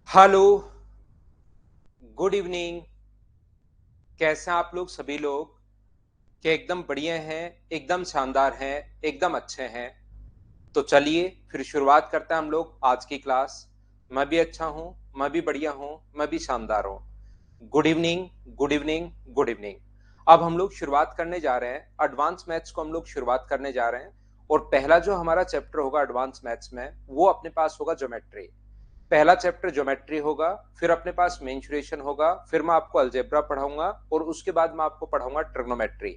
Hello. Good evening. कैसे हैं आप लोग सभी लोग? क्या एकदम बढ़िया हैं? एकदम शानदार हैं? एकदम अच्छे हैं? तो चलिए फिर शुरुआत करते हैं हम लोग आज की क्लास। मैं भी अच्छा हूं, मैं भी बढ़िया हूं, मैं भी शानदार हूं। Good evening, good evening, good evening. अब हम लोग शुरुआत करने जा रहे हैं एडवांस मैथ्स को, हम लोग शुरुआत करने जा रहे हैं। और पहला जो हमारा चैप्टर होगा एडवांस मैथ्स में, वो अपने पास होगा ज्योमेट्री। पहला चैप्टर ज्योमेट्री होगा, फिर अपने पास मेंसुरेशन होगा, फिर मैं आपको अलजेब्रा पढ़ाऊंगा और उसके बाद मैं आपको पढ़ाऊंगा ट्रिग्नोमेट्री।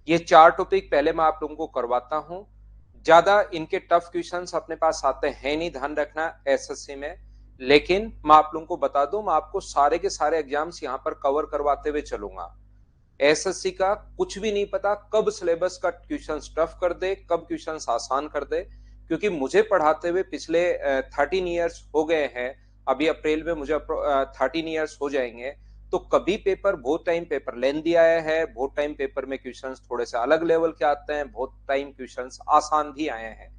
ये चार टॉपिक पहले मैं आप लोगों को करवाता हूं। ज्यादा इनके टफ क्वेश्चंस अपने पास आते हैं नहीं, ध्यान रखना एसएससी में। लेकिन मैं आप लोगों को बता दूं, मैं आपको सारे के सारे एग्जाम्स यहां पर कवर करवाते हुए चलूंगा। एसएससी का कुछ भी नहीं पता कब सिलेबस का क्वेश्चन टफ कर दे, कब क्वेश्चन आसान कर दे। क्योंकि मुझे पढ़ाते हुए पिछले 13 ईयर्स हो गए हैं। अभी अप्रैल में मुझे 13 ईयर्स हो जाएंगे। तो कभी पेपर बहुत टाइम पेपर लेंथी आया है, बहुत टाइम पेपर में क्वेश्चंस थोड़े से अलग लेवल के आते हैं, बहुत टाइम क्वेश्चंस आसान भी आए हैं।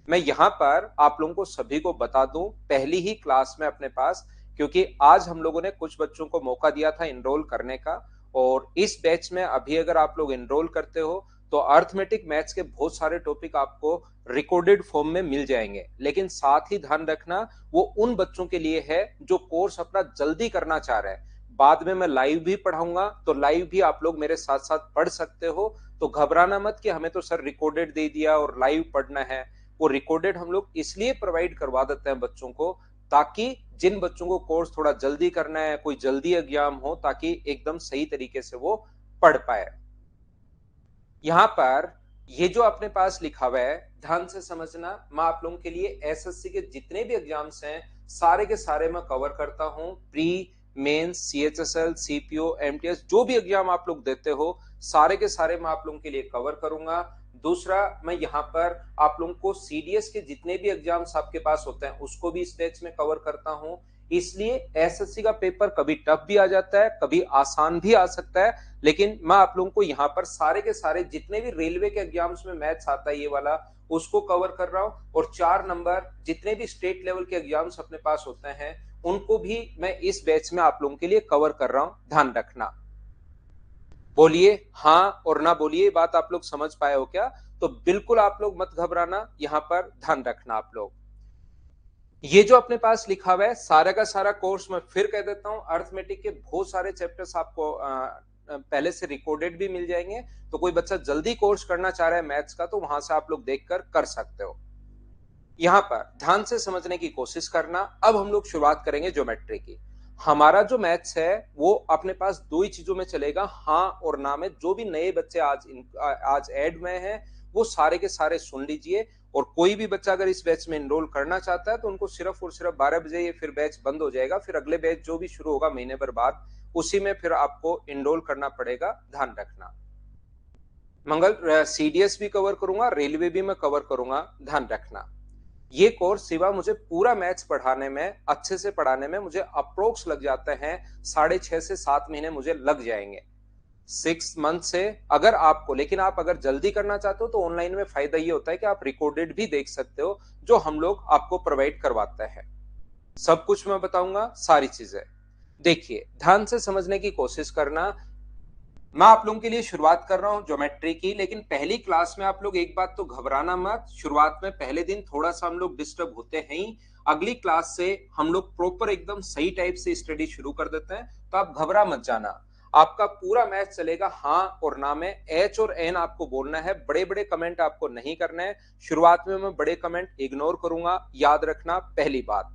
मैं यहाँ पर आप लोगों को सभी को बता दूं पहली ही क्लास में अपने पास, क्योंकि आज हम लोगों ने कुछ बच्चों को मौका दिया था इनरोल करने का। और इस बैच में अभी अगर आप लोग इनरोल करते हो तो अर्थमेटिक मैथ्स के बहुत सारे टॉपिक आपको रिकॉर्डेड फॉर्म में मिल जाएंगे। लेकिन साथ ही ध्यान रखना, वो उन बच्चों के लिए है जो कोर्स अपना जल्दी करना चाह रहे हैं। बाद में मैं लाइव भी पढ़ाऊंगा, तो लाइव भी आप लोग मेरे साथ साथ पढ़ सकते हो। तो घबराना मत कि हमें तो सर रिकॉर्डेड दे दिया और लाइव पढ़ना है। वो रिकॉर्डेड हम लोग इसलिए प्रोवाइड करवा देते हैं बच्चों को, ताकि जिन बच्चों को कोर्स थोड़ा जल्दी करना है, कोई जल्दी एग्जाम हो, ताकि एकदम सही तरीके से वो पढ़ पाए। यहां पर ये जो अपने पास लिखा हुआ है, ध्यान से समझना। मैं आप लोगों के लिए एसएससी के जितने भी एग्जाम्स हैं सारे के सारे मैं कवर करता हूं। Pre, mains, CHSL, CPO, MTS, जो भी एग्जाम आप लोग देते हो सारे के सारे मैं आप लोगों के लिए कवर करूंगा। दूसरा, मैं यहाँ पर आप लोगों को सीडीएस के जितने भी एग्जाम्स आपके पास होते हैं उसको भी इस बैच में कवर करता हूं। इसलिए एसएससी का पेपर कभी टफ भी आ जाता है, कभी आसान भी आ सकता है। लेकिन मैं आप लोगों को यहाँ पर सारे के सारे जितने भी रेलवे के एग्जाम्स में मैथ्स आता है ये वाला, उसको कवर कर रहा हूं। और 4 नंबर जितने भी स्टेट लेवल के एग्जाम्स अपने पास होते हैं उनको भी मैं इस बैच में आप लोगों के लिए कवर कर रहा हूं, ध्यान रखना। बोलिए हाँ और ना बोलिए, बात आप लोग समझ पाए हो क्या? तो बिल्कुल आप लोग मत घबराना, यहाँ पर ध्यान रखना आप लोग। ये जो अपने पास लिखा हुआ है सारा का सारा कोर्स, मैं फिर कह देता हूं, अर्थमेटिक के बहुत सारे चैप्टर्स आपको पहले से रिकॉर्डेड भी मिल जाएंगे। तो कोई बच्चा जल्दी कोर्स करना चाह रहा है मैथ्स का, तो वहां से आप लोग देखकर कर सकते हो। यहां पर ध्यान से समझने की कोशिश करना। अब हम लोग शुरुआत करेंगे ज्योमेट्री की। हमारा जो मैथ्स है वो अपने पास दो ही चीजों में चलेगा, हाँ और ना में। जो भी नए बच्चे आज ऐड हुए हैं वो सारे के सारे सुन लीजिए। और कोई भी बच्चा अगर इस बैच में एनरोल करना चाहता है तो उनको सिर्फ और सिर्फ 12 बजे ये फिर बैच बंद हो जाएगा। फिर अगले बैच जो भी शुरू होगा महीने भर बाद, उसी में फिर आपको एनरोल करना पड़ेगा, ध्यान रखना। मंगल सीडीएस भी कवर करूंगा, रेलवे भी मैं कवर करूंगा, ध्यान रखना। ये कोर्स सिवा मुझे पूरा मैथ्स पढ़ाने में, अच्छे से पढ़ाने में मुझे अप्रोक्स लग जाते हैं 6.5 से 7 महीने मुझे लग जाएंगे, 6 मंथ से। अगर आपको, लेकिन आप अगर जल्दी करना चाहते हो तो ऑनलाइन में फायदा ये होता है कि आप रिकॉर्डेड भी देख सकते हो, जो हम लोग आपको प्रोवाइड करवाते हैं। सब कुछ मैं बताऊंगा, सारी चीजें। देखिए ध्यान से समझने की कोशिश करना। मैं आप लोगों के लिए शुरुआत कर रहा हूं ज्योमेट्री की, लेकिन पहली क्लास में आप लोग एक बात तो घबराना मत। शुरुआत में पहले दिन थोड़ा सा हम लोग डिस्टर्ब होते हैं ही। अगली क्लास से हम लोग प्रॉपर एकदम सही टाइप से स्टडी शुरू कर देते हैं, तो आप घबरा मत जाना। आपका पूरा मैथ चलेगा हाँ और ना में। एच और एन आपको बोलना है, बड़े बड़े कमेंट आपको नहीं करना है। शुरुआत में मैं बड़े कमेंट इग्नोर करूंगा, याद रखना, पहली बात।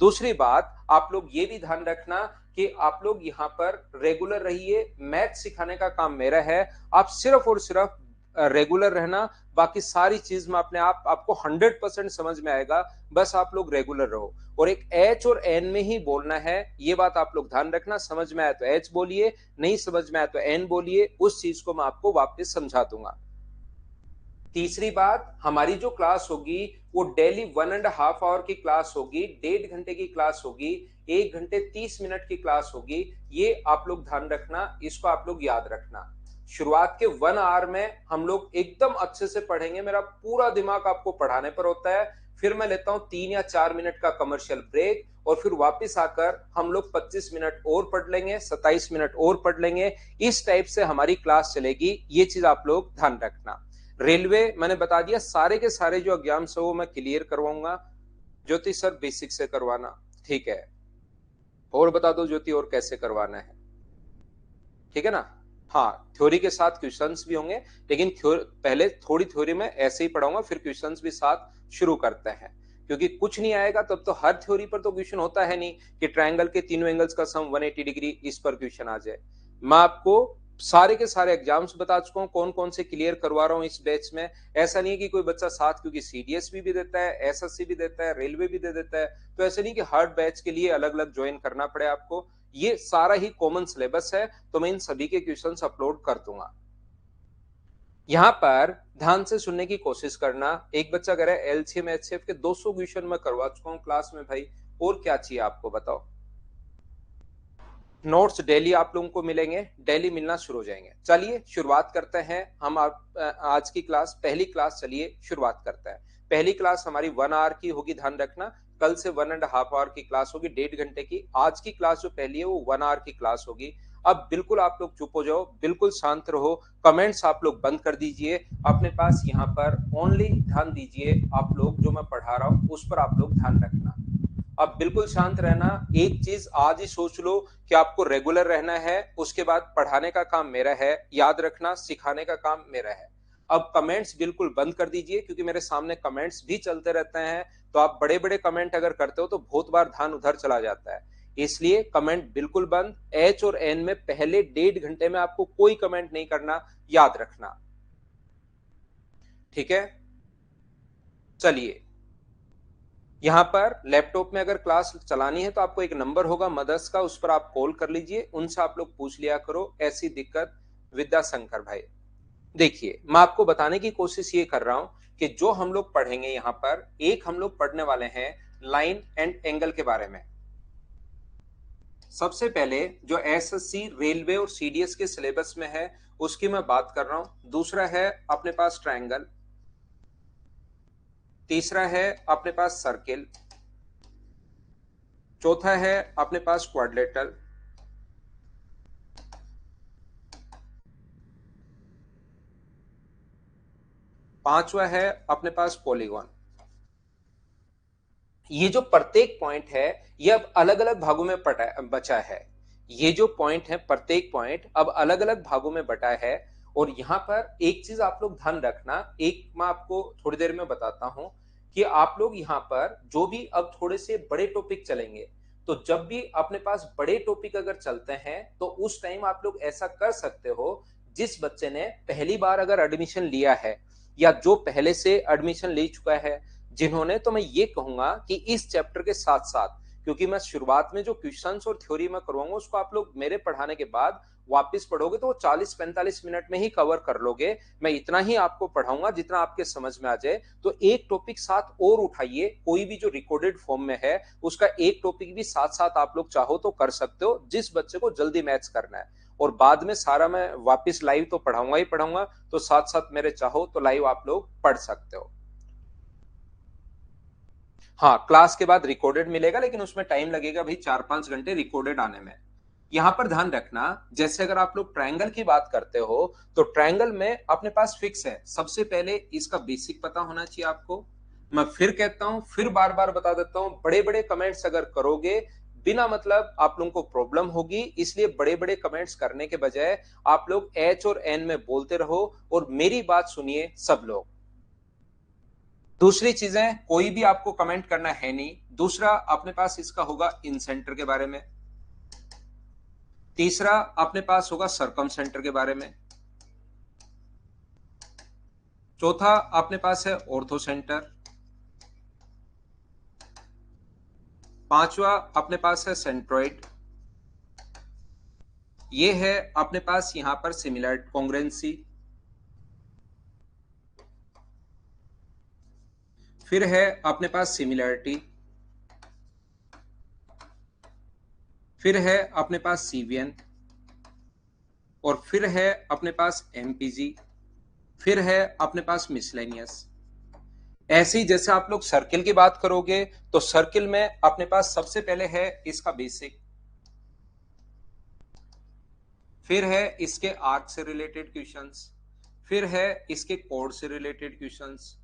दूसरी बात, आप लोग ये भी ध्यान रखना कि आप लोग यहाँ पर रेगुलर रहिए। मैथ सिखाने का काम मेरा है, आप सिर्फ और सिर्फ रेगुलर रहना। बाकी सारी चीज में अपने आप आपको 100% समझ में आएगा। बस आप लोग रेगुलर रहो। और एक एच और एन में ही बोलना है, ये बात आप लोग ध्यान रखना। समझ में आया तो एच बोलिए, नहीं समझ में आया तो एन बोलिए, उस चीज को मैं आपको वापस समझा दूंगा। तीसरी बात, हमारी जो क्लास होगी वो डेली 1.5 आवर की क्लास होगी, 1.5 घंटे की क्लास होगी, 1 घंटे 30 मिनट की क्लास होगी। ये आप लोग ध्यान रखना, इसको आप लोग याद रखना। शुरुआत के 1 आवर में हम लोग एकदम अच्छे से पढ़ेंगे, मेरा पूरा दिमाग आपको पढ़ाने पर होता है। फिर मैं लेता हूं 3 या 4 मिनट का कमर्शियल ब्रेक, और फिर वापस आकर हम लोग 25 मिनट और पढ़ लेंगे, 27 मिनट और पढ़ लेंगे। इस टाइप से हमारी क्लास चलेगी। ये चीज आप लोग ध्यान रखना। रेलवे मैंने बता दिया, सारे के सारे जो एग्जाम्स है वो मैं क्लियर करवाऊंगा। ज्योति सर बेसिक से करवाना, ठीक है। और बता दो ज्योति, और कैसे करवाना है, ठीक है ना। हाँ, थ्योरी के साथ क्वेश्चंस भी होंगे, लेकिन पहले थोड़ी थ्योरी में ऐसे ही पढ़ाऊंगा, फिर क्वेश्चंस भी साथ शुरू करते हैं। क्योंकि कुछ नहीं आएगा तब तो हर थ्योरी पर तो क्वेश्चन होता है नहीं कि ट्रायंगल के तीनों एंगल्स का सम 180 डिग्री इस पर क्वेश्चन आ जाए। मैं आपको सारे के सारे एग्जाम्स बता चुका हूँ, कौन कौन से क्लियर करवा रहा हूँ इस बैच में। ऐसा नहीं है कि कोई बच्चा साथ, क्योंकि सीडीएसबी भी देता है, एसएससी भी देता है, रेलवे भी दे देता है, तो ऐसा नहीं कि हर बैच के लिए अलग अलग ज्वाइन करना पड़े आपको। ये सारा ही कॉमन सिलेबस है, तो मैं इन सभी के क्वेश्चंस अपलोड कर दूंगा। यहां पर ध्यान से सुनने की कोशिश करना। एक बच्चा कह रहा है एलसीएम एचसीएफ के 200 क्वेश्चन मैं करवा चुका हूं क्लास में भाई, और क्या चाहिए आपको बताओ। नोट्स डेली आप लोगों को मिलेंगे, डेली मिलना शुरू हो जाएंगे। चलिए शुरुआत करते हैं हम। आज की क्लास, पहली क्लास, चलिए शुरुआत करते हैं। पहली क्लास हमारी 1 आवर की होगी, ध्यान रखना। कल से 1.5 आवर की क्लास होगी, 1.5 घंटे की। आज की क्लास जो पहली है वो 1 आवर की क्लास होगी। अब बिल्कुल आप लोग चुप हो जाओ, बिल्कुल शांत रहो, कमेंट्स आप लोग बंद कर दीजिए। अपने पास यहाँ पर ओनली ध्यान दीजिए, आप लोग जो मैं पढ़ा रहा हूँ उस पर आप लोग ध्यान रखना। अब बिल्कुल शांत रहना। एक चीज आज ही सोच लो कि आपको रेगुलर रहना है, उसके बाद पढ़ाने का काम मेरा है, याद रखना सिखाने का काम मेरा है। अब कमेंट्स बिल्कुल बंद कर दीजिए, क्योंकि मेरे सामने कमेंट्स भी चलते रहते हैं, तो आप बड़े बड़े कमेंट अगर करते हो तो बहुत बार ध्यान उधर चला जाता है। इसलिए कमेंट बिल्कुल बंद। एच और एन में पहले 1.5 घंटे में आपको कोई कमेंट नहीं करना, याद रखना, ठीक है। चलिए, यहाँ पर लैपटॉप में अगर क्लास चलानी है तो आपको एक नंबर होगा मदर्स का, उस पर आप कॉल कर लीजिए, उनसे आप लोग पूछ लिया करो ऐसी दिक्कत। विद्याशंकर भाई, देखिए मैं आपको बताने की कोशिश ये कर रहा हूं कि जो हम लोग पढ़ेंगे यहाँ पर, एक हम लोग पढ़ने वाले हैं लाइन एंड एंगल के बारे में। सबसे पहले जो एसएससी, रेलवे और सीडीएस के सिलेबस में है उसकी मैं बात कर रहा हूं। दूसरा है अपने पास ट्रायंगल, तीसरा है अपने पास सर्किल, चौथा है अपने पास क्वाड्रिलेटरल, पांचवा है अपने पास पॉलीगॉन। ये जो प्रत्येक पॉइंट है ये अब अलग अलग भागों में बचा है। ये जो पॉइंट है प्रत्येक पॉइंट अब अलग अलग भागों में बटा है। और यहां पर एक चीज आप लोग ध्यान रखना, एक मैं आपको थोड़ी देर में बताता हूं कि आप लोग यहां पर जो भी अब थोड़े से बड़े टॉपिक चलेंगे, तो जब भी अपने पास बड़े टॉपिक अगर चलते हैं तो उस टाइम आप लोग ऐसा कर सकते हो, जिस बच्चे ने पहली बार अगर एडमिशन लिया है या जो पहले से एडमिशन ले चुका है जिन्होंने, तो मैं ये कहूंगा कि इस चैप्टर के साथ साथ, क्योंकि मैं शुरुआत में जो क्वेश्चंस और थ्योरी में करवाऊंगा उसको आप लोग मेरे पढ़ाने के बाद वापस पढ़ोगे तो वो 40-45 मिनट में ही कवर कर लोगे। मैं इतना ही आपको पढ़ाऊंगा जितना आपके समझ में आ जाए। तो एक टॉपिक साथ और उठाइए, कोई भी जो रिकॉर्डेड फॉर्म में है उसका एक टॉपिक भी साथ साथ आप लोग चाहो तो कर सकते हो, जिस बच्चे को जल्दी मैथ्स करना है। और बाद में सारा मैं वापस लाइव तो पढ़ाऊंगा ही पढ़ाऊंगा, तो साथ साथ मेरे चाहो तो लाइव आप लोग पढ़ सकते हो। हाँ, क्लास के बाद रिकॉर्डेड मिलेगा, लेकिन उसमें टाइम लगेगा भाई 4-5 घंटे रिकॉर्डेड आने में। यहां पर ध्यान रखना, जैसे अगर आप लोग ट्रायंगल की बात करते हो तो ट्रायंगल में अपने पास फिक्स है, सबसे पहले इसका बेसिक पता होना चाहिए आपको। मैं फिर कहता हूं, फिर बार बार बता देता हूं, बड़े बड़े कमेंट्स अगर करोगे बिना मतलब आप लोगों को प्रॉब्लम होगी। इसलिए बड़े बड़े कमेंट्स करने के बजाय आप लोग एच और एन में बोलते रहो और मेरी बात सुनिए सब लोग। दूसरी चीजें कोई भी आपको कमेंट करना है नहीं। दूसरा अपने पास इसका होगा इन सेंटर के बारे में। तीसरा अपने पास होगा सरकम सेंटर के बारे में। चौथा अपने पास है ऑर्थो सेंटर। पांचवा अपने पास है सेंट्रोइड। ये है अपने पास यहां पर सिमिलर कॉन्ग्रुएंसी। फिर है अपने पास सिमिलरिटी। फिर है अपने पास सीवीएन। और फिर है अपने पास एमपीजी। फिर है अपने पास मिसलेनियस। ऐसे ही जैसे आप लोग सर्किल की बात करोगे तो सर्किल में अपने पास सबसे पहले है इसका बेसिक, फिर है इसके आर्क से रिलेटेड क्वेश्चंस, फिर है इसके कोड से रिलेटेड क्वेश्चंस,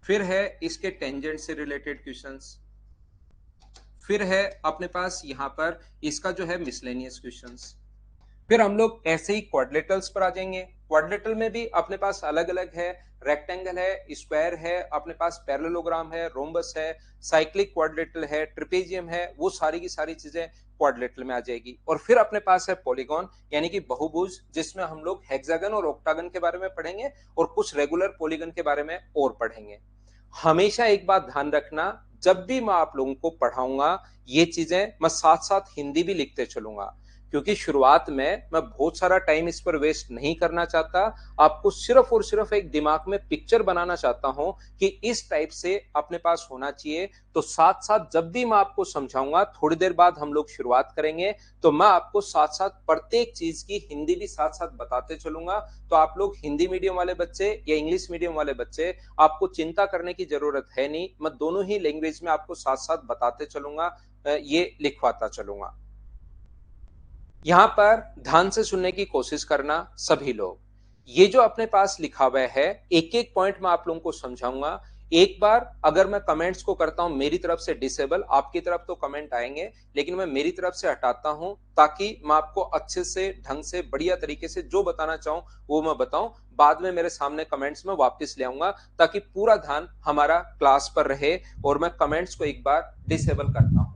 फिर है इसके टेंजेंट से रिलेटेड क्वेश्चंस, फिर है अपने पास यहां पर इसका जो है मिसलेनियस क्वेश्चंस। फिर हम लोग ऐसे ही क्वाड्रिलेटरल्स पर आ जाएंगे। क्वाड्रिलेटरल में भी अपने पास अलग अलग है, रेक्टेंगल है, स्क्वायर है, अपने पास पैरेललोग्राम है, रोम्बस है, साइक्लिक क्वाड्रिलेटरल है, ट्रिपेजियम है, वो सारी की सारी चीजें क्वाड्रिलेटरल में आ जाएगी। और फिर अपने पास है पॉलीगॉन यानी कि बहुभुज, जिसमें हम लोग हेक्सागन और ऑक्टागन के बारे में पढ़ेंगे और कुछ रेगुलर पॉलीगन के बारे में और पढ़ेंगे। हमेशा एक बात ध्यान रखना, जब भी मैं आप लोगों को पढ़ाऊंगा ये चीजें मैं साथ साथ हिंदी भी लिखते चलूंगा, क्योंकि शुरुआत में मैं बहुत सारा टाइम इस पर वेस्ट नहीं करना चाहता। आपको सिर्फ और सिर्फ एक दिमाग में पिक्चर बनाना चाहता हूं कि इस टाइप से अपने पास होना चाहिए। तो साथ साथ जब भी मैं आपको समझाऊंगा, थोड़ी देर बाद हम लोग शुरुआत करेंगे, तो मैं आपको साथ साथ प्रत्येक चीज की हिंदी भी साथ साथ बताते चलूंगा। तो आप लोग हिंदी मीडियम वाले बच्चे या इंग्लिश मीडियम वाले बच्चे, आपको चिंता करने की जरूरत है नहीं। मैं दोनों ही लैंग्वेज में आपको साथ साथ बताते चलूंगा, ये लिखवाता चलूंगा। यहां पर ध्यान से सुनने की कोशिश करना सभी लोग। ये जो अपने पास लिखा हुआ है, एक एक पॉइंट मैं आप लोगों को समझाऊंगा। एक बार अगर मैं कमेंट्स को करता हूं मेरी तरफ से डिसेबल, आपकी तरफ तो कमेंट आएंगे, लेकिन मैं मेरी तरफ से हटाता हूं ताकि मैं आपको अच्छे से ढंग से बढ़िया तरीके से जो बताना चाहूं वो मैं बताऊं। बाद में मेरे सामने कमेंट्स में वापस ले आऊंगा ताकि पूरा ध्यान हमारा क्लास पर रहे। और मैं कमेंट्स को एक बार डिसेबल करता हूं।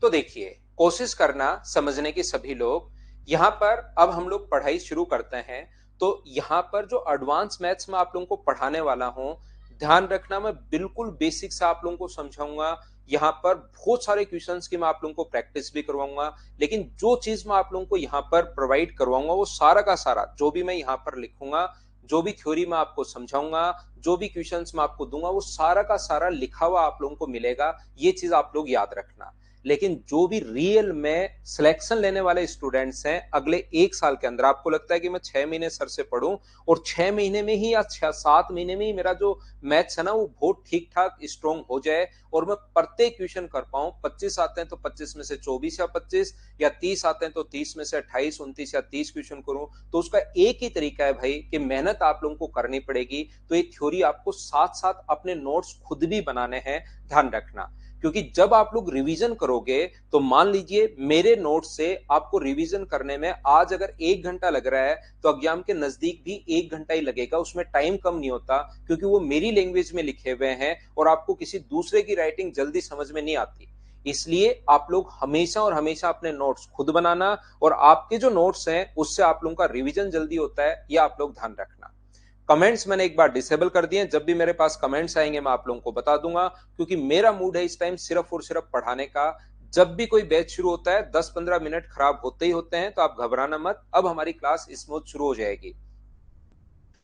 तो देखिए, कोशिश करना समझने की सभी लोग। यहां पर अब हम लोग पढ़ाई शुरू करते हैं। तो यहां पर जो एडवांस मैथ्स में आप लोगों को पढ़ाने वाला हूं, ध्यान रखना मैं बिल्कुल बेसिक से आप लोगों को समझाऊंगा। यहाँ पर बहुत सारे क्वेश्चंस की मैं आप लोगों को प्रैक्टिस भी करवाऊंगा, लेकिन जो चीज मैं आप लोगों को यहाँ पर प्रोवाइड करवाऊंगा वो सारा का सारा जो भी मैं यहाँ पर लिखूंगा, जो भी थ्योरी मैं आपको समझाऊंगा, जो भी क्वेश्चंस मैं आपको दूंगा, वो सारा का सारा लिखा हुआ आप लोगों को मिलेगा। ये चीज आप लोग याद रखना। लेकिन जो भी रियल में सिलेक्शन लेने वाले स्टूडेंट्स हैं अगले एक साल के अंदर, आपको लगता है कि मैं 6 महीने सर से पढ़ूं और 6 महीने में ही या 7 महीने में ही मेरा जो मैथ्स है ना वो बहुत ठीक ठाक स्ट्रॉन्ग हो जाए और मैं प्रत्येक क्वेश्चन कर पाऊं। 25 आते हैं तो 25 में से 24 या 25, या 30 आते हैं तो 30 में से 28, 29 या 30 क्वेश्चन करूं। तो उसका एक ही तरीका है भाई कि मेहनत आप लोगों को करनी पड़ेगी। तो एक थ्योरी आपको साथ साथ अपने नोट्स खुद भी बनाने हैं, ध्यान रखना। क्योंकि जब आप लोग रिवीजन करोगे तो मान लीजिए मेरे नोट से आपको रिवीजन करने में आज अगर 1 घंटा लग रहा है तो एग्जाम के नजदीक भी 1 घंटा ही लगेगा। उसमें टाइम कम नहीं होता, क्योंकि वो मेरी लैंग्वेज में लिखे हुए हैं और आपको किसी दूसरे की राइटिंग जल्दी समझ में नहीं आती। इसलिए आप लोग हमेशा और हमेशा अपने नोट्स खुद बनाना, और आपके जो नोट्स हैं उससे आप लोगों का रिवीजन जल्दी होता है, यह आप लोग ध्यान रखना। कमेंट्स मैंने एक बार डिसेबल कर दिए, जब भी मेरे पास कमेंट्स आएंगे मैं आप लोगों को बता दूंगा, क्योंकि मेरा मूड है इस टाइम सिर्फ और सिर्फ पढ़ाने का। जब भी कोई बैच शुरू होता है 10-15 मिनट खराब होते ही होते हैं, तो आप घबराना मत, अब हमारी क्लास स्मूथ शुरू हो जाएगी।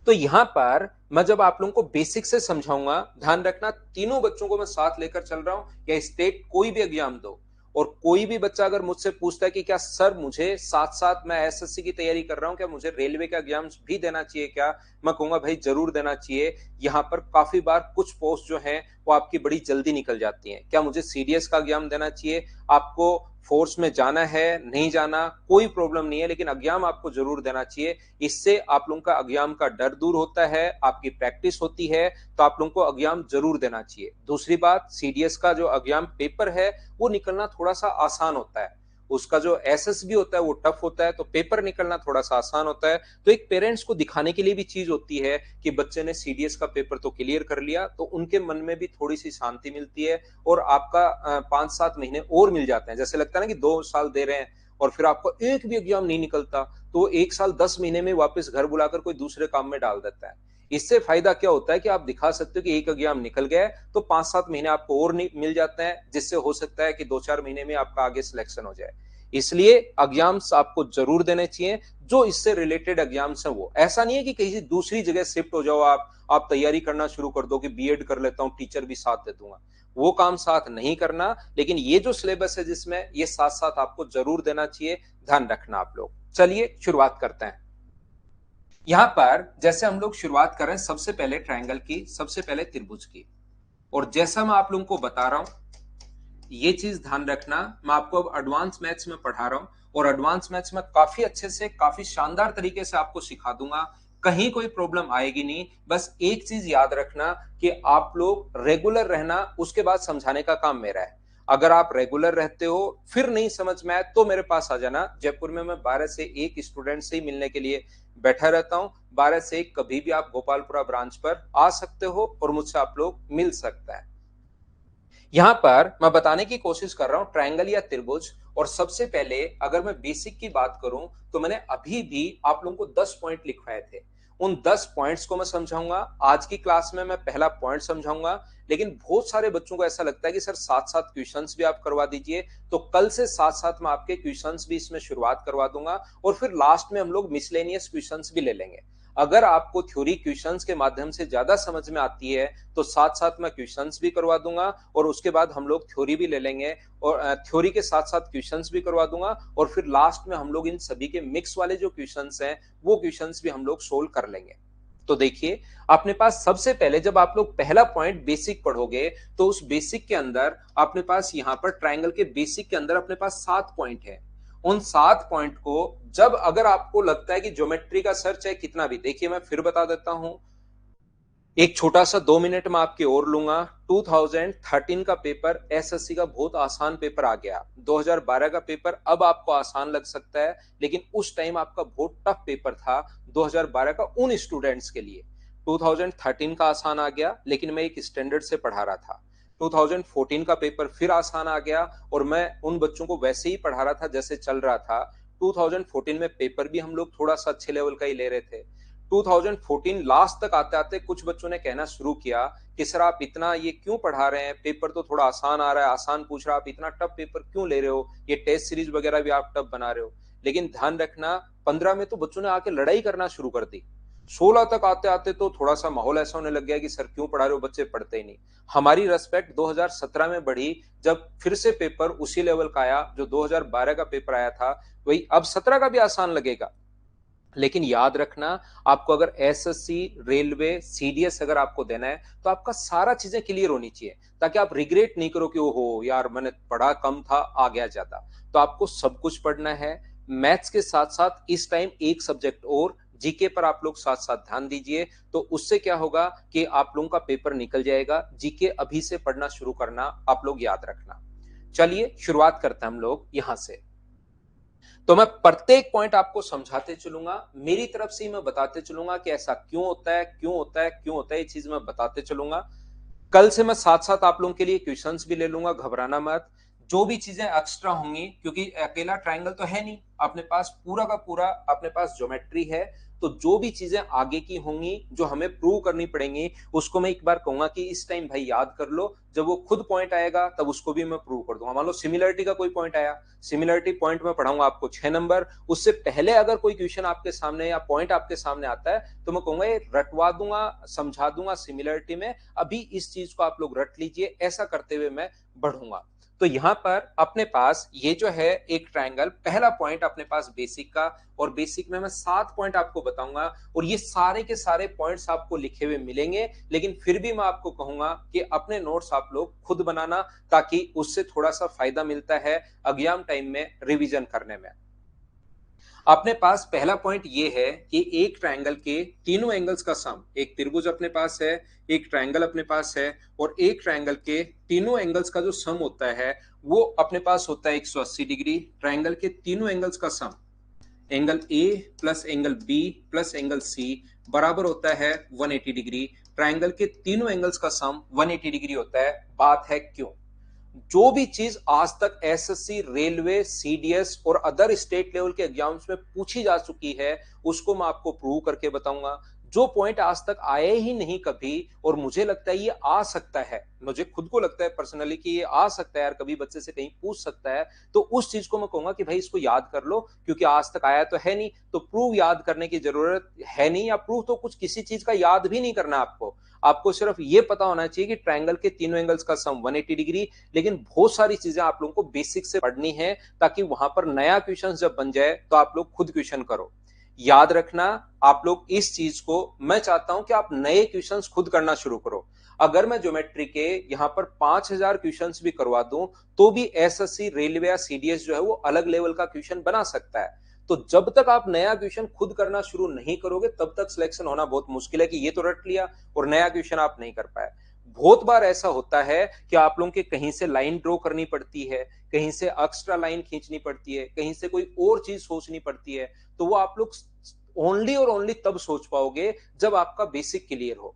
तो यहां पर मैं जब आप लोगों को बेसिक से समझाऊंगा, ध्यान रखना तीनों बच्चों को मैं साथ लेकर चल रहा हूं, या स्टेट कोई भी एग्जाम दो। और कोई भी बच्चा अगर मुझसे पूछता है कि क्या सर मुझे साथ साथ मैं एसएससी की तैयारी कर रहा हूं, क्या मुझे रेलवे का एग्जाम्स भी देना चाहिए क्या, मैं कहूंगा भाई जरूर देना चाहिए। यहाँ पर काफी बार कुछ पोस्ट जो है वो आपकी बड़ी जल्दी निकल जाती हैं। क्या मुझे सीडीएस का एग्जाम देना चाहिए, आपको फोर्स में जाना है नहीं जाना कोई प्रॉब्लम नहीं है, लेकिन एग्जाम आपको जरूर देना चाहिए। इससे आप लोगों का एग्जाम का डर दूर होता है, आपकी प्रैक्टिस होती है। तो आप लोगों को एग्जाम जरूर देना चाहिए। दूसरी बात, सीडीएस का जो एग्जाम पेपर है वो निकलना थोड़ा सा आसान होता है, उसका जो एसएसबी होता है वो टफ होता है, तो पेपर निकलना थोड़ा सा आसान होता है। तो एक पेरेंट्स को दिखाने के लिए भी चीज होती है कि बच्चे ने सीडीएस का पेपर तो क्लियर कर लिया, तो उनके मन में भी थोड़ी सी शांति मिलती है और आपका 5-7 महीने और मिल जाते हैं। जैसे लगता है ना कि 2 साल दे रहे हैं और फिर आपको एक भी एग्जाम नहीं निकलता, तो 1 साल 10 महीने में वापस घर बुलाकर कोई दूसरे काम में डाल देता है। इससे फायदा क्या होता है कि आप दिखा सकते हो कि एक एग्जाम निकल गया है, तो 5-7 महीने आपको और मिल जाते हैं, जिससे हो सकता है कि 2-4 महीने में आपका आगे सिलेक्शन हो जाए। इसलिए एग्जाम्स आपको जरूर देने चाहिए, जो इससे रिलेटेड एग्जाम्स हैं। वो ऐसा नहीं है कि किसी दूसरी जगह शिफ्ट हो जाओ आप आप तैयारी करना शुरू कर दो कि बीएड कर लेता हूं, टीचर भी साथ दे दूंगा। वो काम साथ नहीं करना, लेकिन ये जो सिलेबस है जिसमें ये साथ साथ आपको जरूर देना चाहिए, ध्यान रखना आप लोग। चलिए शुरुआत करते हैं। यहां पर जैसे हम लोग शुरुआत कर रहे हैं, सबसे पहले ट्रायंगल की, सबसे पहले त्रिभुज की। और जैसा मैं आप लोगों को बता रहा हूं, ये चीज ध्यान रखना, मैं आपको अब एडवांस मैथ्स में पढ़ा रहा हूं और एडवांस मैथ्स में काफी अच्छे से, काफी शानदार तरीके से आपको सिखा दूंगा, कहीं कोई प्रॉब्लम आएगी नहीं। बस एक चीज याद रखना कि आप लोग रेगुलर रहना, उसके बाद समझाने का काम मेरा है। अगर आप रेगुलर रहते हो फिर नहीं समझ में आए तो मेरे पास आ जाना। जयपुर में मैं 12 से 1 स्टूडेंट से ही मिलने के लिए बैठा रहता हूं। 12 से 1 कभी भी आप गोपालपुरा ब्रांच पर आ सकते हो और मुझसे आप लोग मिल सकता है। यहां पर मैं बताने की कोशिश कर रहा हूं ट्रायंगल या त्रिभुज। और सबसे पहले अगर मैं बेसिक की बात करूं तो मैंने अभी भी आप लोगों को 10 पॉइंट लिखवाए थे। उन 10 पॉइंट्स को मैं समझाऊंगा आज की क्लास में। मैं पहला पॉइंट समझाऊंगा, लेकिन बहुत सारे बच्चों को ऐसा लगता है कि सर साथ साथ क्वेश्चंस भी आप करवा दीजिए, तो कल से साथ साथ मैं आपके क्वेश्चंस भी इसमें शुरुआत करवा दूंगा और फिर लास्ट में हम लोग मिसलेनियस क्वेश्चंस भी ले लेंगे। अगर आपको थ्योरी क्वेश्चंस के माध्यम से ज्यादा समझ में आती है तो साथ साथ मैं क्वेश्चंस भी करवा दूंगा और उसके बाद हम लोग थ्योरी भी ले लेंगे और थ्योरी के साथ साथ क्वेश्चंस भी करवा दूंगा और फिर लास्ट में हम लोग इन सभी के मिक्स वाले जो क्वेश्चंस हैं वो क्वेश्चंस भी हम लोग सोल्व कर लेंगे। तो देखिए, अपने पास सबसे पहले जब आप लोग पहला पॉइंट बेसिक पढ़ोगे तो उस बेसिक के अंदर अपने पास यहां पर ट्रायंगल के बेसिक के अंदर अपने पास 7 पॉइंट है। उन 7 पॉइंट को जब अगर आपको लगता है कि ज्योमेट्री का सर्च है कितना भी, देखिए मैं फिर बता देता हूं, एक छोटा सा 2 मिनट में आपकी और लूंगा। 2013 का पेपर एसएससी का बहुत आसान पेपर आ गया। 2012 का पेपर अब आपको आसान लग सकता है, लेकिन उस टाइम आपका बहुत टफ पेपर था 2012 का उन स्टूडेंट्स के लिए। 2013 का आसान आ गया, लेकिन मैं एक स्टैंडर्ड से पढ़ा रहा था। 2014 का पेपर फिर आसान आ गया और मैं उन बच्चों को वैसे ही पढ़ा रहा था जैसे चल रहा था। 2014 में पेपर भी हम लोग थोड़ा सा अच्छे लेवल का ही ले रहे थे। 2014 लास्ट तक आते आते कुछ बच्चों ने कहना शुरू किया कि सर आप इतना ये क्यों पढ़ा रहे हैं, पेपर तो थोड़ा आसान आ रहा है, आसान पूछ रहा है, आप इतना टफ पेपर क्यों ले रहे हो, ये टेस्ट सीरीज वगैरह भी आप टफ बना रहे हो। लेकिन ध्यान रखना, 15 में तो बच्चों ने आके लड़ाई करना शुरू कर दी। 16 तक आते आते तो थोड़ा सा माहौल ऐसा होने लग गया कि सर क्यों पढ़ा रहे हो, बच्चे पढ़ते ही नहीं। हमारी रेस्पेक्ट 2017 में बढ़ी जब फिर से पेपर उसी लेवल का आया जो 2012 का पेपर आया था, वही अब 17 का भी आसान लगेगा। लेकिन याद रखना, आपको अगर एसएससी, रेलवे, सीडीएस अगर आपको देना है तो आपका सारा चीजें क्लियर होनी चाहिए, ताकि आप रिग्रेट नहीं करो कि ओहो यार मैंने पढ़ा कम था आ गया ज्यादा। तो आपको सब कुछ पढ़ना है। मैथ्स के साथ साथ इस टाइम एक सब्जेक्ट और जीके पर आप लोग साथ साथ ध्यान दीजिए, तो उससे क्या होगा कि आप लोगों का पेपर निकल जाएगा। जीके अभी से पढ़ना शुरू करना आप लोग याद रखना। चलिए शुरुआत करते हैं हम लोग यहां से। तो मैं प्रत्येक पॉइंट आपको समझाते चलूंगा, मेरी तरफ से ही मैं बताते चलूंगा कि ऐसा क्यों होता है, क्यों होता है, क्यों होता है, ये चीज मैं बताते चलूंगा। कल से मैं साथ साथ आप लोगों के लिए क्वेश्चंस भी ले लूंगा, घबराना मत। जो भी चीजें एक्स्ट्रा होंगी, क्योंकि अकेला ट्रायंगल तो है नहीं अपने पास, पूरा का पूरा अपने पास ज्योमेट्री है, तो जो भी चीजें आगे की होंगी जो हमें प्रूव करनी पड़ेंगी उसको मैं एक बार कहूंगा कि इस टाइम भाई याद कर लो, जब वो खुद पॉइंट आएगा तब उसको भी मैं प्रूव कर दूंगा। मान लो सिमिलरिटी का कोई पॉइंट आया, सिमिलरिटी पॉइंट में पढ़ाऊंगा आपको 6 नंबर, उससे पहले अगर कोई क्वेश्चन आपके सामने या पॉइंट आपके सामने आता है तो मैं कहूंगा ये रटवा दूंगा, समझा दूंगा सिमिलरिटी में, अभी इस चीज को आप लोग रट लीजिए। ऐसा करते हुए मैं बढ़ूंगा। तो यहां पर अपने पास ये जो है एक ट्रायंगल, पहला पॉइंट अपने पास बेसिक का, और बेसिक में मैं 7 पॉइंट आपको बताऊंगा और ये सारे के सारे पॉइंट्स आपको लिखे हुए मिलेंगे, लेकिन फिर भी मैं आपको कहूंगा कि अपने नोट्स आप लोग खुद बनाना, ताकि उससे थोड़ा सा फायदा मिलता है एग्जाम टाइम में रिवीजन करने में। अपने पास पहला पॉइंट ये है कि एक ट्रायंगल के तीनों एंगल्स का सम, एक त्रिभुज अपने पास है, एक ट्रायंगल अपने पास है, और एक ट्रायंगल के तीनों एंगल्स का जो सम होता है वो अपने पास होता है 180 डिग्री। ट्रायंगल के तीनों एंगल्स का sum, angle A plus angle B plus angle C बराबर होता है 180 डिग्री। ट्रायंगल के तीनों एंगल्स का सम 180 डिग्री होता है। बात है क्यों? जो भी चीज आज तक एसएससी, रेलवे, सीडीएस और अदर स्टेट लेवल के एग्जाम्स में पूछी जा चुकी है उसको मैं आपको प्रूव करके बताऊंगा। जो पॉइंट आज तक आए ही नहीं कभी, और मुझे लगता है ये आ सकता है, मुझे खुद को लगता है पर्सनली कि ये आ सकता है यार, कभी बच्चे से कहीं पूछ सकता है, तो उस चीज को मैं कहूंगा कि भाई इसको याद कर लो, क्योंकि आज तक आया तो है नहीं, तो प्रूव याद करने की जरूरत है नहीं, या प्रूव तो कुछ किसी चीज का याद भी नहीं करना आपको। आपको सिर्फ ये पता होना चाहिए कि ट्रायंगल के तीनों एंगल्स का सम 180 डिग्री, लेकिन बहुत सारी चीजें आप लोगों को बेसिक से पढ़नी है, ताकि वहां पर नया क्वेश्चन जब बन जाए तो आप लोग खुद क्वेश्चन करो। याद रखना, आप लोग इस चीज को, मैं चाहता हूं कि आप नए क्वेश्चंस खुद करना शुरू करो। अगर मैं ज्योमेट्री के यहां पर 5000 क्वेश्चंस भी करवा दूं, तो भी एसएससी, रेलवे या सीडीएस जो है वो अलग लेवल का क्वेश्चन बना सकता है। तो जब तक आप नया क्वेश्चन खुद करना शुरू नहीं करोगे, तब तक सिलेक्शन होना बहुत मुश्किल है, कि ये तो रट लिया और नया क्वेश्चन आप नहीं कर पाए। बहुत बार ऐसा होता है कि आप लोगों के कहीं से लाइन ड्रॉ करनी पड़ती है, कहीं से एक्स्ट्रा लाइन खींचनी पड़ती है, कहीं से कोई और चीज सोचनी पड़ती है, तो वो आप लोग ओनली और ओनली तब सोच पाओगे जब आपका बेसिक क्लियर हो।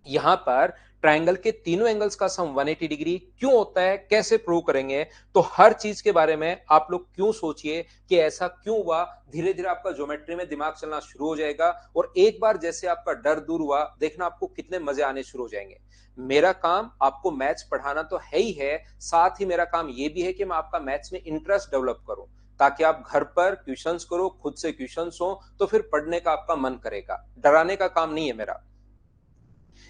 यहां पर ट्रायंगल के तीनों एंगल्स का सम 180 डिग्री क्यों होता है, कैसे प्रूव करेंगे, तो हर चीज के बारे में आप लोग क्यों सोचिए कि ऐसा क्यों हुआ, धीरे धीरे आपका ज्योमेट्री में दिमाग चलना शुरू हो जाएगा, और एक बार जैसे आपका डर दूर हुआ, देखना आपको कितने मजे आने शुरू हो जाएंगे। मेरा काम आपको मैथ्स पढ़ाना तो है ही है, साथ ही मेरा काम यह भी है कि मैं आपका मैथ्स में इंटरेस्ट डेवलप करूं, ताकि आप घर पर क्वेश्चंस करो, खुद से क्वेश्चंस हो, तो फिर पढ़ने का आपका मन करेगा। डराने का काम नहीं है मेरा।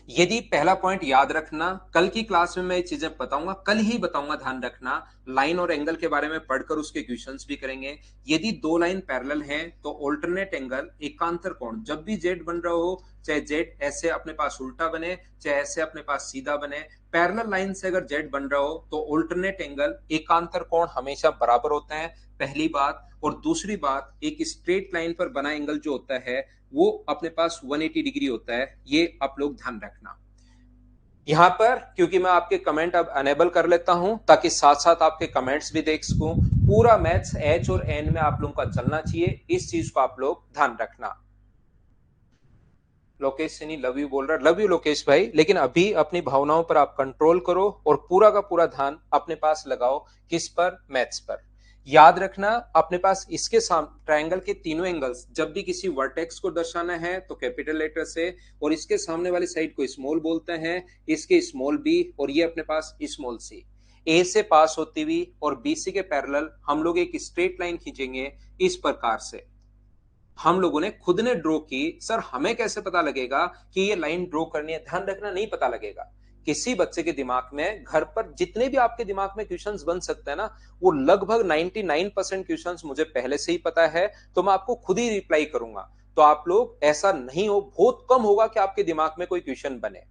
यदि पहला पॉइंट याद रखना, कल की क्लास में मैं ये चीजें बताऊंगा, कल ही बताऊंगा, ध्यान रखना। लाइन और एंगल के बारे में पढ़कर उसके क्वेश्चंस भी करेंगे। यदि दो लाइन पैरेलल हैं तो ऑल्टरनेट एंगल, एकांतर कोण, जब भी जेड बन रहा हो, चाहे जेड ऐसे अपने पास उल्टा बने, चाहे ऐसे अपने पास सीधा बने, पैरेलल लाइन से अगर जेड बन रहा हो तो ऑल्टरनेट एंगल, एकांतर कोण हमेशा बराबर होता है, पहली बात। और दूसरी बात, एक स्ट्रेट लाइन पर बना एंगल जो होता है वो अपने पास 180 डिग्री होता है, ये आप लोग ध्यान रखना। यहां पर क्योंकि मैं आपके कमेंट अब अनेबल कर लेता हूं, ताकि साथ साथ आपके कमेंट्स भी देख सकूं। पूरा मैथ्स एच और एन में आप लोगों का चलना चाहिए, इस चीज को आप लोग ध्यान रखना। लोकेश सैनी लव यू बोल रहा है, लव यू लोकेश भाई, लेकिन अभी अपनी भावनाओं पर आप कंट्रोल करो और पूरा का पूरा ध्यान अपने पास लगाओ, किस पर, मैथ्स पर। याद रखना, अपने पास इसके सामने ट्रायंगल के तीनों एंगल्स, जब भी किसी वर्टेक्स को दर्शाना है तो कैपिटल लेटर से, और इसके सामने वाली साइड को स्मॉल बोलते हैं, इसके स्मॉल बी, और ये अपने पास स्मॉल सी। ए से पास होती हुई और बी सी के पैरेलल हम लोग एक स्ट्रेट लाइन खींचेंगे इस प्रकार से। हम लोगों ने खुद ने ड्रॉ की, सर हमें कैसे पता लगेगा कि ये लाइन ड्रॉ करनी है, ध्यान रखना नहीं पता लगेगा। किसी बच्चे के दिमाग में, घर पर जितने भी आपके दिमाग में क्वेश्चंस बन सकते हैं ना, वो लगभग 99% क्वेश्चंस मुझे पहले से ही पता है, तो मैं आपको खुद ही रिप्लाई करूंगा। तो आप लोग, ऐसा नहीं हो, बहुत कम होगा कि आपके दिमाग में कोई क्वेश्चन बने।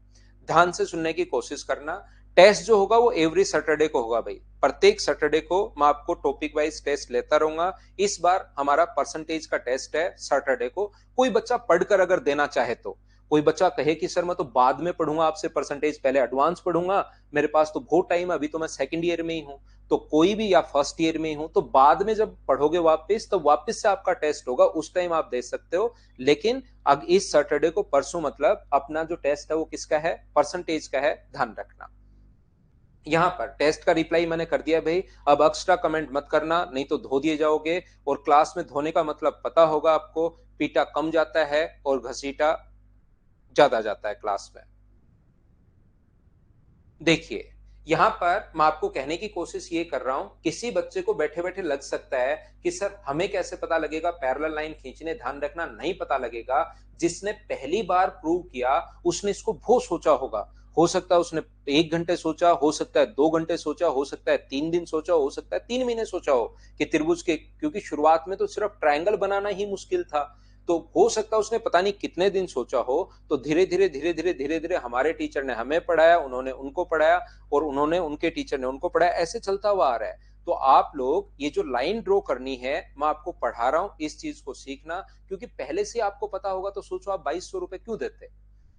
ध्यान से सुनने की कोशिश करना। टेस्ट जो होगा वो एवरी सैटरडे को होगा भाई, प्रत्येक सैटरडे को मैं आपको टॉपिक वाइज टेस्ट लेता रहूंगा। इस बार हमारा परसेंटेज का टेस्ट है सैटरडे को। कोई बच्चा पढ़कर अगर देना चाहे तो, कोई बच्चा कहे कि सर मैं तो बाद में पढ़ूंगा आपसे परसेंटेज, पहले एडवांस पढ़ूंगा, मेरे पास तो बहुत टाइम है, अभी तो मैं सेकंड ईयर में ही हूं, तो कोई भी, या फर्स्ट ईयर में ही हूं, तो बाद में जब पढ़ोगे वापस, तो वापस से आपका टेस्ट होगा, उस टाइम आप दे सकते हो। लेकिन अब इस सैटरडे को, परसों मतलब, अपना जो टेस्ट है वो किसका है, परसेंटेज का है, ध्यान रखना। यहां पर टेस्ट का रिप्लाई मैंने कर दिया भाई, अब एक्स्ट्रा कमेंट मत करना, नहीं तो धो दिए जाओगे। और क्लास में धोने का मतलब पता होगा आपको, पीटा कम जाता है और घसीटा ज्यादा जाता है क्लास में। देखिए, यहां पर मैं आपको कहने की कोशिश ये कर रहा हूं, किसी बच्चे को बैठे बैठे लग सकता है कि सर हमें कैसे पता लगेगा पैरेलल लाइन खींचने, ध्यान रखना नहीं पता लगेगा। जिसने पहली बार प्रूव किया उसने इसको बहुत सोचा होगा, हो सकता है उसने 1 घंटे सोचा, हो सकता है 2 घंटे सोचा, हो सकता है 3 दिन सोचा, हो सकता है 3 महीने सोचा हो कि त्रिभुज के, क्योंकि शुरुआत में तो सिर्फ ट्रायंगल बनाना ही मुश्किल था, तो हो सकता है उसने पता नहीं कितने दिन सोचा हो। तो धीरे धीरे धीरे धीरे धीरे धीरे हमारे टीचर ने हमें पढ़ाया, उन्होंने उनको पढ़ाया, और उन्होंने, उनके टीचर ने उनको पढ़ाया, ऐसे चलता हुआ आ रहा है। तो आप लोग ये जो लाइन ड्रॉ करनी है, मैं आपको पढ़ा रहा हूं, इस चीज को सीखना, क्योंकि पहले से आपको पता होगा तो सोचो आप 2200 रुपए क्यों देते।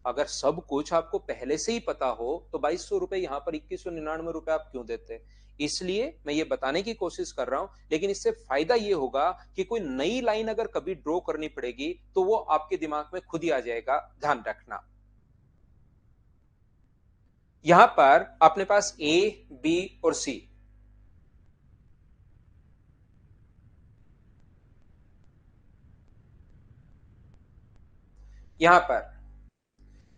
अगर सब कुछ आपको पहले से ही पता हो तो 2200 रुपए यहाँ पर 2199 रुपए आप क्यों देते। इसलिए मैं ये बताने की कोशिश कर रहा हूं, लेकिन इससे फायदा ये होगा कि कोई नई लाइन अगर कभी ड्रॉ करनी पड़ेगी तो वो आपके दिमाग में खुद ही आ जाएगा, ध्यान रखना। यहां पर अपने पास ए, बी और सी, यहां पर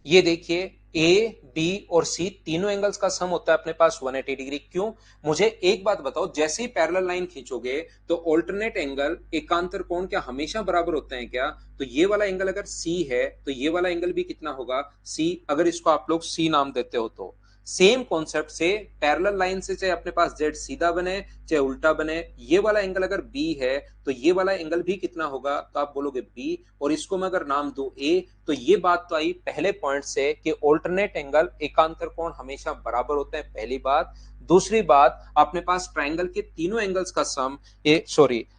ये देखिए ए बी और सी तीनों एंगल्स का सम होता है अपने पास 180 डिग्री। क्यों? मुझे एक बात बताओ, जैसे ही पैरेलल लाइन खींचोगे तो ऑल्टरनेट एंगल एकांतर कोण क्या हमेशा बराबर होते हैं क्या? तो ये वाला एंगल अगर सी है तो ये वाला एंगल भी कितना होगा? सी। अगर इसको आप लोग सी नाम देते हो तो सेम कॉन्सेप्ट से पैरेलल लाइन से चाहे अपने पास जेड सीधा बने चाहे उल्टा बने, ये वाला एंगल अगर बी है तो ये वाला एंगल भी कितना होगा? तो आप बोलोगे बी, और इसको मैं अगर नाम दूं ए, तो ये बात तो आई पहले पॉइंट से कि ऑल्टरनेट एंगल एकांतर कोण हमेशा बराबर होते हैं, पहली बात। दूसरी बात, अपने पास ट्रायंगल के तीनों एंगल्स का सम,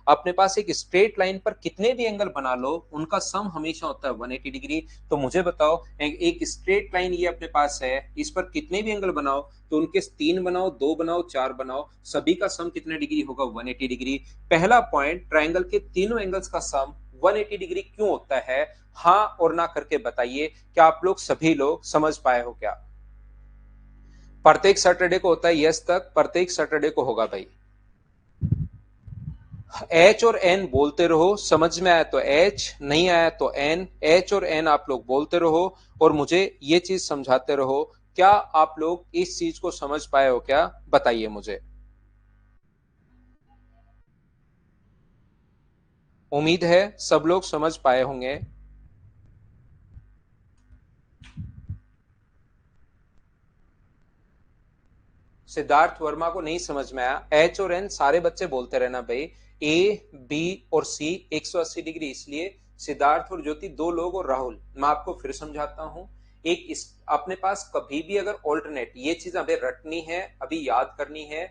अपने पास एक स्ट्रेट लाइन पर कितने भी एंगल बना लो उनका सम हमेशा होता है 180 डिग्री। तो मुझे बताओ, एक स्ट्रेट लाइन ये अपने पास है, इस पर कितने भी एंगल बनाओ तो उनके 3 बनाओ, 2 बनाओ, 4 बनाओ, सभी का सम कितने डिग्री होगा? 180 डिग्री। पहला पॉइंट, ट्रायंगल के तीनों एंगल्स का सम 180 डिग्री क्यों होता है? हाँ और ना करके बताइए, क्या आप लोग सभी लोग समझ पाए हो क्या? प्रत्येक सैटरडे को होता है यस तक, प्रत्येक सैटरडे को होगा भाई। एच और एन बोलते रहो, समझ में आया तो एच, नहीं आया तो एन। एच और एन आप लोग बोलते रहो और मुझे ये चीज समझाते रहो। क्या आप लोग इस चीज को समझ पाए हो क्या? बताइए मुझे। उम्मीद है सब लोग समझ पाए होंगे। सिद्धार्थ वर्मा को नहीं समझ में आया। एच और एन सारे बच्चे बोलते रहना भाई। ए बी और सी 180 डिग्री, इसलिए सिद्धार्थ और ज्योति 2 लोग और राहुल। मैं आपको फिर समझाता हूं। अपने पास कभी भी अगर ऑल्टरनेट, ये चीज अभी रटनी है, अभी याद करनी है।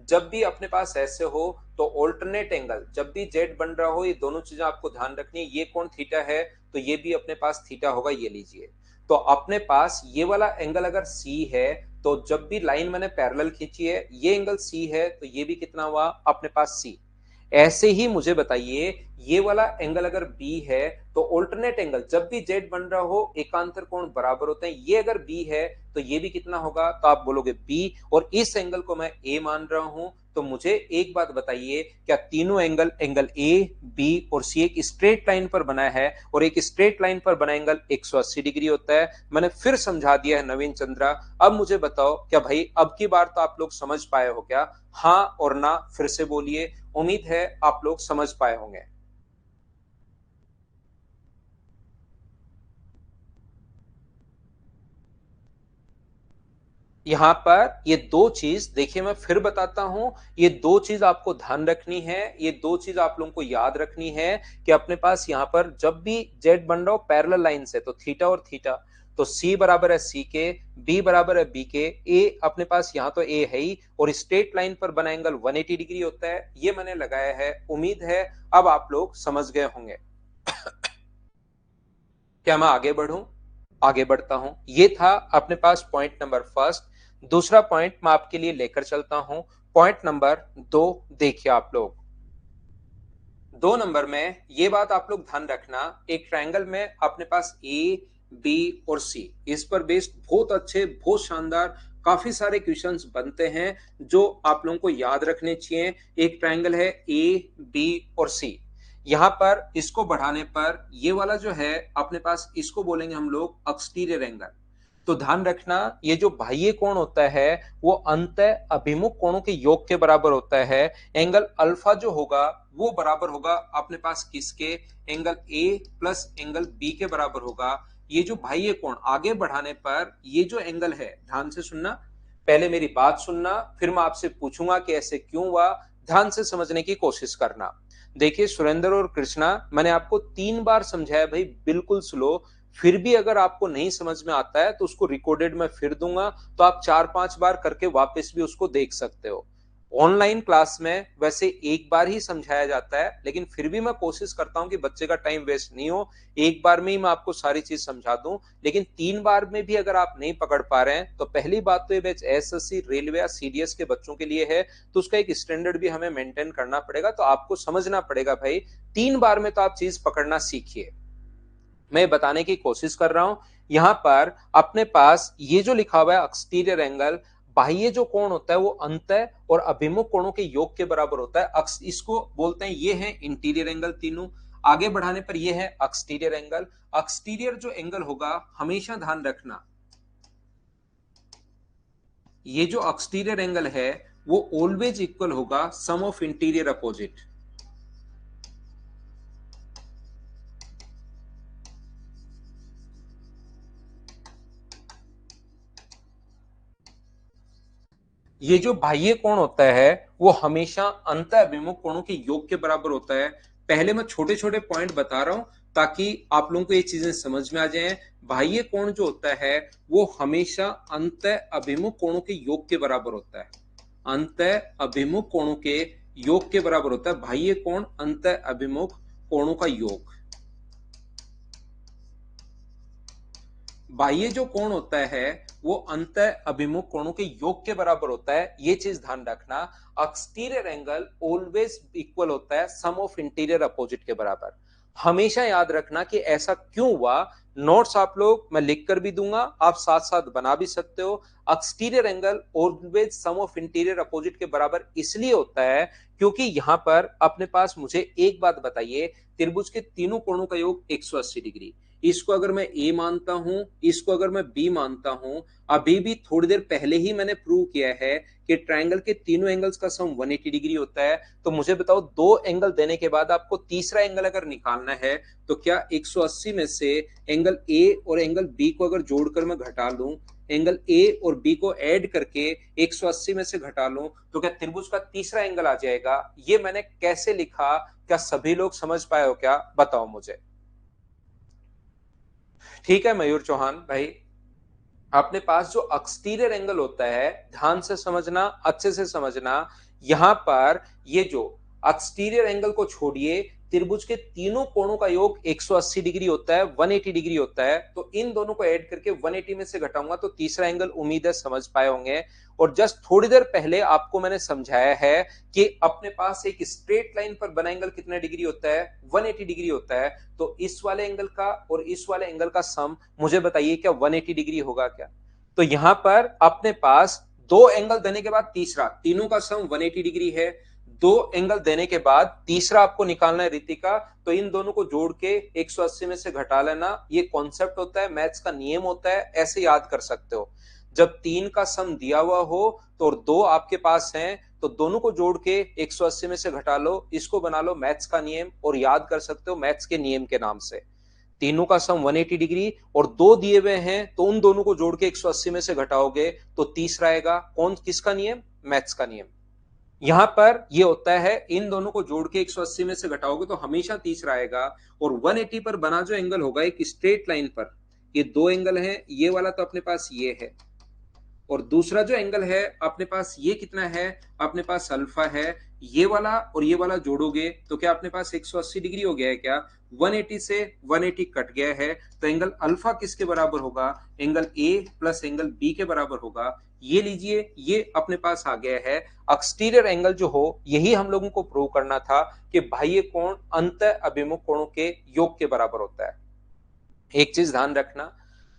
जब भी अपने पास ऐसे हो तो ऑल्टरनेट एंगल, जब भी जेड बन रहा हो, ये दोनों चीजें आपको ध्यान रखनी है। ये कोण थीटा है तो ये भी अपने पास थीटा होगा, ये लीजिए। तो अपने पास ये वाला एंगल अगर सी है तो जब भी लाइन मैंने पैरेलल खींची है, ये एंगल सी है तो ये भी कितना हुआ अपने पास सी। ऐसे ही मुझे बताइए, ये वाला एंगल अगर बी है तो ऑल्टरनेट एंगल जब भी जेड बन रहा हो एकांतर कोण बराबर होते हैं। ये अगर बी है तो ये भी कितना होगा? तो आप बोलोगे बी, और इस एंगल को मैं ए मान रहा हूं। तो मुझे एक बात बताइए, क्या तीनों एंगल, एंगल ए बी और सी एक स्ट्रेट लाइन पर बना है? और एक स्ट्रेट लाइन पर बना एंगल 180 डिग्री होता है। मैंने फिर समझा दिया है नवीन चंद्रा। अब मुझे बताओ, क्या भाई अब की बार तो आप लोग समझ पाए हो क्या? हाँ और ना फिर से बोलिए। उम्मीद है आप लोग समझ पाए होंगे। यहां पर ये दो चीज देखिए, मैं फिर बताता हूं। ये दो चीज आपको ध्यान रखनी है, ये दो चीज आप लोगों को याद रखनी है कि अपने पास यहां पर जब भी जेड बन रहा हो पैरेलल लाइन से तो थीटा और थीटा, तो सी बराबर है सी के, बी बराबर है बी के, ए अपने पास यहां तो ए है ही, और स्ट्रेट लाइन पर बना एंगल 180 डिग्री होता है। ये मैंने लगाया है। उम्मीद है अब आप लोग समझ गए होंगे। क्या मैं आगे बढ़ूं? आगे बढ़ता हूं। ये था अपने पास पॉइंट नंबर फर्स्ट। दूसरा पॉइंट मैं आपके लिए लेकर चलता हूं, पॉइंट नंबर 2। देखिए आप लोग, 2 नंबर में ये बात आप लोग ध्यान रखना, एक ट्रायंगल में अपने पास ए बी और सी, इस पर बेस्ड बहुत अच्छे, बहुत शानदार काफी सारे क्वेश्चंस बनते हैं जो आप लोगों को याद रखने चाहिए। एक ट्रायंगल है ए बी और सी। यहां पर इसको बढ़ाने पर ये वाला जो है अपने पास, इसको बोलेंगे हम लोग एक्सटीरियर एंगल। तो ध्यान रखना, ये जो बाह्य कोण होता है वो अंतः अभिमुख कोणों के योग के बराबर होता है। एंगल अल्फा जो होगा वो बराबर होगा अपने पास किसके? Angle A plus angle B के बराबर होगा। ये जो बाह्य कोण आगे बढ़ाने पर ये जो एंगल है, ध्यान से सुनना, पहले मेरी बात सुनना, फिर मैं आपसे पूछूंगा कि ऐसे क्यों हुआ। ध्यान से समझने की कोशिश करना। देखिए सुरेंद्र और कृष्णा, मैंने आपको 3 बार समझाया भाई, बिल्कुल स्लो। फिर भी अगर आपको नहीं समझ में आता है तो उसको रिकॉर्डेड में फिर दूंगा, तो आप 4-5 बार करके वापस भी उसको देख सकते हो। ऑनलाइन क्लास में वैसे एक बार ही समझाया जाता है, लेकिन फिर भी मैं कोशिश करता हूं कि बच्चे का टाइम वेस्ट नहीं हो, एक बार में ही मैं आपको सारी चीज समझा दूं। लेकिन 3 बार में भी अगर आप नहीं पकड़ पा रहे हैं तो पहली बात तो ये बैच एसएससी रेलवे या सीडीएस के बच्चों के लिए है, तो उसका एक स्टैंडर्ड भी हमें मेंटेन करना पड़ेगा। तो आपको समझना पड़ेगा भाई, 3 बार में तो आप चीज पकड़ना सीखिए। मैं बताने की कोशिश कर रहा हूं। यहां पर अपने पास ये जो लिखा हुआ है एक्सटीरियर एंगल, बाह्य जो कोण होता है वो अंतः और अभिमुख कोणों के योग के बराबर होता है। इसको बोलते हैं, ये है इंटीरियर एंगल तीनों। आगे बढ़ाने पर यह है एक्सटीरियर एंगल। एक्सटीरियर जो एंगल होगा, हमेशा ध्यान रखना, ये जो एक्सटीरियर एंगल है वो ऑलवेज इक्वल होगा सम ऑफ इंटीरियर अपोजिट। ये जो बाह्य कोण होता है वो हमेशा अंत अभिमुख कोणों के योग के बराबर होता है। पहले मैं छोटे छोटे पॉइंट बता रहा हूं ताकि आप लोगों को ये चीजें समझ में आ जाएं। बाह्य कोण जो होता है वो हमेशा अंत अभिमुख कोणों के योग के बराबर होता है। अंत अभिमुख कोणों के योग के बराबर होता है बाह्य कोण अंत अभिमुख कोणों का योग। बाह्य जो कोण होता है वो अंत अभिमुख कोणों के योग के बराबर होता है, ये चीज ध्यान रखना। एक्सटीरियर एंगल ऑलवेज इक्वल होता है सम ऑफ इंटीरियर अपोजिट के बराबर। हमेशा याद रखना कि ऐसा क्यों हुआ। नोट्स आप लोग मैं लिख कर भी दूंगा, आप साथ साथ बना भी सकते हो। Exterior angle always sum of interior opposite के बराबर इसलिए होता है क्योंकि यहां पर अपने पास, मुझे एक बात बताइए, त्रिभुज के तीनों कोणों का योग 180 डिग्री। इसको अगर मैं ए मानता हूं, इसको अगर मैं बी मानता हूं, अभी भी थोड़ी देर पहले ही मैंने प्रूव किया है कि ट्रायंगल के तीनों एंगल्स का सम 180 डिग्री होता है। तो मुझे बताओ, दो एंगल देने के बाद आपको तीसरा एंगल अगर निकालना है तो क्या 180 में से एंगल ए और एंगल बी को अगर जोड़कर मैं घटा लूं, एंगल ए और बी को ऐड करके 180 में से घटा लूं, तो क्या त्रिभुज का तीसरा एंगल आ जाएगा? ये मैंने कैसे लिखा, क्या सभी लोग समझ पाए हो क्या? बताओ मुझे। ठीक है मयूर चौहान भाई, अपने पास जो एक्सटीरियर एंगल होता है, ध्यान से समझना, अच्छे से समझना। यहां पर ये जो एक्सटीरियर एंगल को छोड़िए, त्रिभुज के तीनों कोणों का योग 180 डिग्री होता है, 180 डिग्री होता है। तो इन दोनों को ऐड करके 180 में से घटाऊंगा तो तीसरा एंगल, उम्मीद है समझ पाए होंगे। और जस्ट थोड़ी देर पहले आपको मैंने समझाया है कि अपने पास एक स्ट्रेट लाइन पर बना एंगल कितना डिग्री होता है? 180 डिग्री होता है। तो इस वाले एंगल का और इस वाले एंगल का सम मुझे बताइए क्या 180 डिग्री होगा क्या? तो यहां पर अपने पास दो एंगल देने के बाद तीसरा, तीनों का सम 180 डिग्री है। दो एंगल देने के बाद तीसरा आपको निकालना है रितिका, तो इन दोनों को जोड़ के 180 में से घटा लेना। ये कॉन्सेप्ट होता है, मैथ्स का नियम होता है, ऐसे याद कर सकते हो। जब तीन का सम दिया हुआ हो तो और दो आपके पास हैं तो दोनों को जोड़ के 180 में से घटा लो, इसको बना लो मैथ्स का नियम और याद कर सकते हो मैथ्स के नियम के नाम से। तीनों का सम 180 डिग्री और दो दिए हुए हैं तो उन दोनों को जोड़ के 180 में से घटाओगे तो तीसरा आएगा। कौन, किसका नियम? मैथ्स का नियम। यहां पर ये होता है, इन दोनों को जोड़ के 180 में से घटाओगे तो हमेशा तीसरा आएगा। और 180 पर बना जो एंगल होगा एक स्ट्रेट लाइन पर, ये दो एंगल है, ये वाला तो अपने पास ये है और दूसरा जो एंगल है अपने पास ये कितना है? अपने पास अल्फा है। ये वाला और ये वाला जोड़ोगे तो क्या अपने पास 180 डिग्री हो गया है क्या? 180 से 180 कट गया है तो एंगल अल्फा किसके बराबर होगा? Angle A plus angle B के बराबर होगा। ये लीजिए, ये अपने पास आ गया है। एक्सटीरियर एंगल जो हो, यही हम लोगों को प्रूव करना था कि बाह्य कोण अंत अभिमुख कोणों के योग के बराबर होता है। एक चीज ध्यान रखना,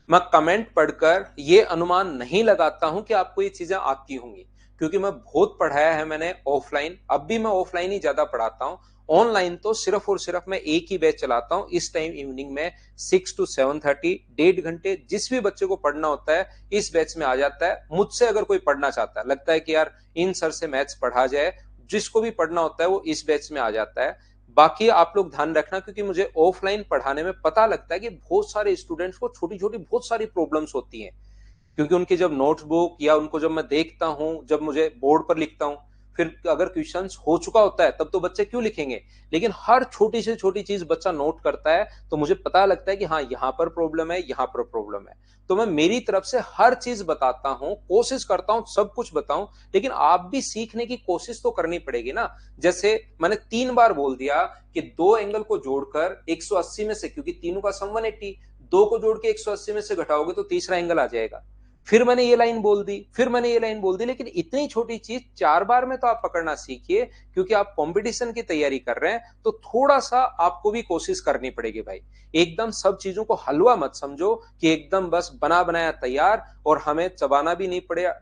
मैं कमेंट पढ़कर ये अनुमान नहीं लगाता हूं कि आपको ये चीजें आती होंगी, क्योंकि मैं बहुत पढ़ाया है मैंने ऑफलाइन, अब भी मैं ऑफलाइन ही ज्यादा पढ़ाता हूं। ऑनलाइन तो सिर्फ और सिर्फ मैं एक ही बैच चलाता हूं, इस टाइम इवनिंग में 6 to 7:30, 1.5 घंटे जिस भी बच्चे को पढ़ना होता है इस बैच में आ जाता है। मुझसे अगर कोई पढ़ना चाहता है, लगता है कि यार इन सर से मैथ्स पढ़ा जाए, जिसको भी पढ़ना होता है वो इस बैच में आ जाता है। बाकी आप लोग ध्यान रखना, क्योंकि मुझे ऑफलाइन पढ़ाने में पता लगता है कि बहुत सारे स्टूडेंट्स को छोटी छोटी बहुत सारी प्रॉब्लम्स होती हैं, क्योंकि उनकी जब नोटबुक या उनको जब मैं देखता हूं, जब मुझे बोर्ड पर लिखता हूं, फिर अगर क्वेश्चंस हो चुका होता है तब तो बच्चे क्यों लिखेंगे, लेकिन हर छोटी से छोटी चीज बच्चा नोट करता है तो मुझे पता लगता है कि हाँ यहाँ पर प्रॉब्लम है, यहाँ पर प्रॉब्लम है। तो मैं मेरी तरफ से हर चीज बताता हूं, कोशिश करता हूं सब कुछ बताऊं, लेकिन आप भी सीखने की कोशिश तो करनी पड़ेगी ना। जैसे मैंने 3 बार बोल दिया कि दो एंगल को जोड़कर 180 में से, क्योंकि तीनों का सम 180, दो को जोड़ के 180 में से घटाओगे तो तीसरा एंगल आ जाएगा। फिर मैंने ये लाइन बोल दी, फिर मैंने ये लाइन बोल दी, लेकिन इतनी छोटी चीज 4 बार में तो आप पकड़ना सीखिए, क्योंकि आप कंपटीशन की तैयारी कर रहे हैं, तो थोड़ा सा आपको भी कोशिश करनी पड़ेगी भाई। एकदम सब चीजों को हलवा मत समझो कि एकदम बस बना बनाया तैयार और हमें चबाना भी नहीं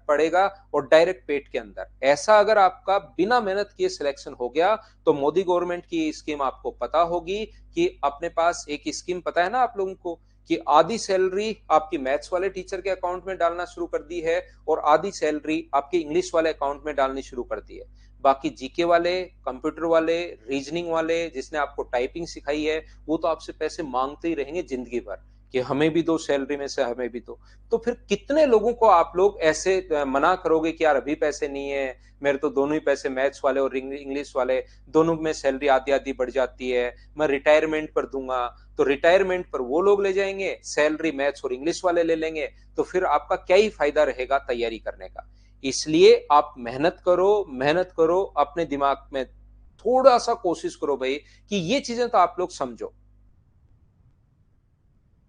पड़ेगा और डायरेक्ट पेट के अंदर। ऐसा अगर आपका बिना मेहनत किए सिलेक्शन हो गया, तो मोदी गवर्नमेंट की स्कीम आपको पता होगी कि अपने पास एक स्कीम पता है ना आप लोगों को, कि आधी सैलरी आपकी मैथ्स वाले टीचर के अकाउंट में डालना शुरू कर दी है और आधी सैलरी आपके इंग्लिश वाले अकाउंट में डालनी शुरू कर दी है। बाकी जीके वाले, कंप्यूटर वाले, रीजनिंग वाले, जिसने आपको टाइपिंग सिखाई है, वो तो आपसे पैसे मांगते ही रहेंगे जिंदगी भर कि हमें भी दो, सैलरी में से हमें भी दो। तो फिर कितने लोगों को आप लोग ऐसे मना करोगे कि यार अभी पैसे नहीं है, मेरे तो दोनों ही पैसे, मैथ्स वाले और इंग्लिश वाले दोनों में सैलरी आधी आधी बढ़ जाती है, मैं रिटायरमेंट पर दूंगा। तो रिटायरमेंट पर वो लोग ले जाएंगे, सैलरी मैथ्स और इंग्लिश वाले ले लेंगे, तो फिर आपका क्या ही फायदा रहेगा तैयारी करने का। इसलिए आप मेहनत करो, मेहनत करो, अपने दिमाग में थोड़ा सा कोशिश करो भाई कि ये चीजें तो आप लोग समझो,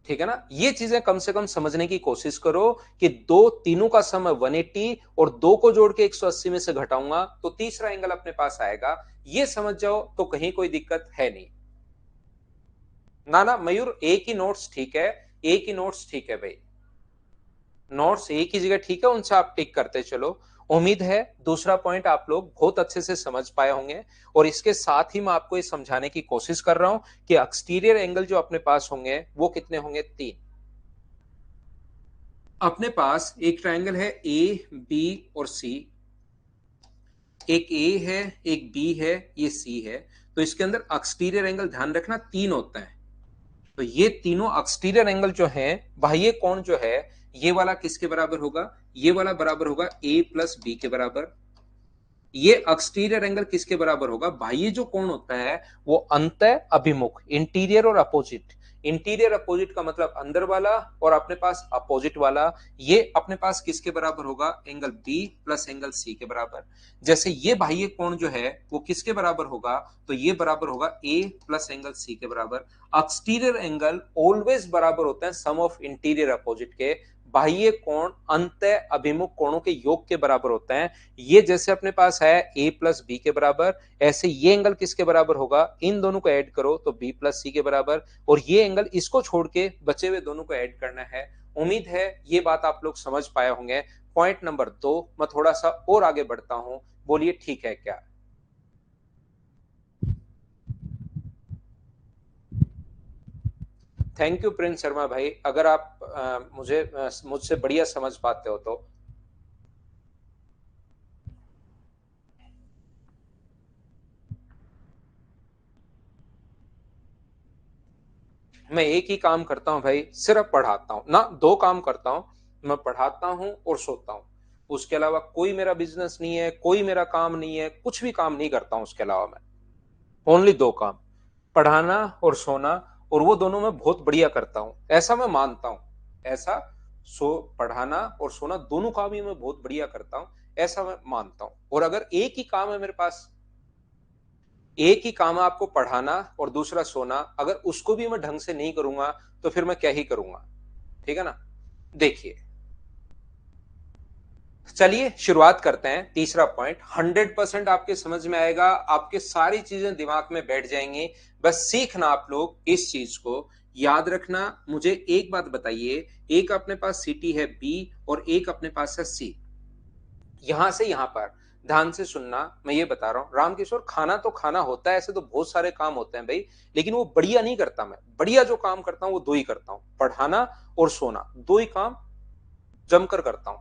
ठीक है ना। ये चीजें कम से कम समझने की कोशिश करो कि दो तीनों का सम 180 और दो को जोड़ के 180 में से घटाऊंगा तो तीसरा एंगल अपने पास आएगा। ये समझ जाओ तो कहीं कोई दिक्कत है नहीं। ना ना मयूर, एक ही नोट्स ठीक है, एक ही नोट्स ठीक है भाई, नोट्स एक ही जगह ठीक है, उनसे आप टिक करते चलो। उम्मीद है दूसरा पॉइंट आप लोग बहुत अच्छे से समझ पाए होंगे। और इसके साथ ही मैं आपको ये समझाने की कोशिश कर रहा हूं कि एक्सटीरियर एंगल जो अपने पास होंगे वो कितने होंगे, 3। अपने पास एक ट्रायंगल है ए, बी और सी। एक ए है, एक बी है, ये सी है। तो इसके अंदर एक्सटीरियर एंगल ध्यान रखना 3 होता है। तो ये तीनों एक्सटीरियर एंगल जो है, बाह्य कोण जो है, ये वाला किसके बराबर होगा, ये वाला बराबर होगा ए प्लस बी के बराबर। ये एक्सटीरियर एंगल किसके बराबर होगा, बाह्य जो कोण होता है वो अंतः अभिमुख, इंटीरियर और अपोजिट। इंटीरियर अपोजिट का मतलब अंदर वाला, और अपने पास अपोजिट वाला, ये अपने पास किसके बराबर होगा, angle B plus angle C के बराबर। जैसे ये बाह्य कोण जो है वो किसके बराबर होगा, तो ये बराबर होगा ए प्लस एंगल सी के बराबर। एक्सटीरियर एंगल ऑलवेज बराबर होता है सम ऑफ इंटीरियर अपोजिट के। बाह्य कोण अंतः अभिमुख कोणों के योग के बराबर होता है। ये जैसे अपने पास है ए प्लस बी के बराबर, ऐसे ये एंगल किसके बराबर होगा, इन दोनों को ऐड करो तो बी प्लस सी के बराबर, और ये एंगल इसको छोड़ के बचे हुए दोनों को ऐड करना है। उम्मीद है ये बात आप लोग समझ पाए होंगे। पॉइंट नंबर 2 मैं थोड़ा सा और आगे बढ़ता हूं, बोलिए ठीक है क्या। थैंक यू प्रिंस शर्मा भाई, अगर आप मुझसे बढ़िया समझ पाते हो तो। मैं एक ही काम करता हूं भाई, सिर्फ पढ़ाता हूं ना, 2 काम करता हूं, मैं पढ़ाता हूं और सोता हूं। उसके अलावा कोई मेरा बिजनेस नहीं है, कोई मेरा काम नहीं है, कुछ भी काम नहीं करता हूं उसके अलावा मैं। ओनली 2 काम, पढ़ाना और सोना। और वो दोनों मैं बहुत बढ़िया करता हूं, ऐसा मैं मानता हूं। ऐसा पढ़ाना और सोना दोनों काम ही मैं बहुत बढ़िया करता हूं, ऐसा मैं मानता हूं। और अगर एक ही काम है मेरे पास, एक ही काम है आपको पढ़ाना और दूसरा सोना, अगर उसको भी मैं ढंग से नहीं करूंगा तो फिर मैं क्या ही करूंगा, ठीक है ना। देखिए, चलिए शुरुआत करते हैं। तीसरा पॉइंट 100% आपके समझ में आएगा, आपके सारी चीजें दिमाग में बैठ जाएंगी। बस सीखना आप लोग इस चीज को याद रखना। मुझे एक बात बताइए, एक अपने पास सिटी है बी और एक अपने पास है सी। यहां से यहां पर ध्यान से सुनना, मैं ये बता रहा हूं रामकिशोर, खाना तो खाना होता है, ऐसे तो बहुत सारे काम होते हैं भाई, लेकिन वो बढ़िया नहीं करता मैं। बढ़िया जो काम करता हूं वो 2 ही करता हूं, पढ़ाना और सोना, 2 ही काम जमकर करता हूं।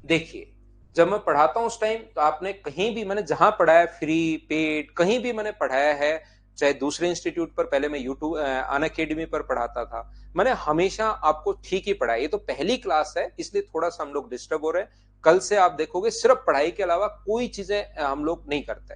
देखिए, जब मैं पढ़ाता हूं उस टाइम तो आपने कहीं भी, मैंने जहां पढ़ाया फ्री पेड कहीं भी मैंने पढ़ाया है, चाहे दूसरे इंस्टीट्यूट पर, पहले मैं यूट्यूब अन अकेडमी पर पढ़ाता था, मैंने हमेशा आपको ठीक ही पढ़ाया। ये तो पहली क्लास है इसलिए थोड़ा सा हम लोग डिस्टर्ब हो रहे हैं, कल से आप देखोगे सिर्फ पढ़ाई के अलावा कोई चीजें हम लोग नहीं करते।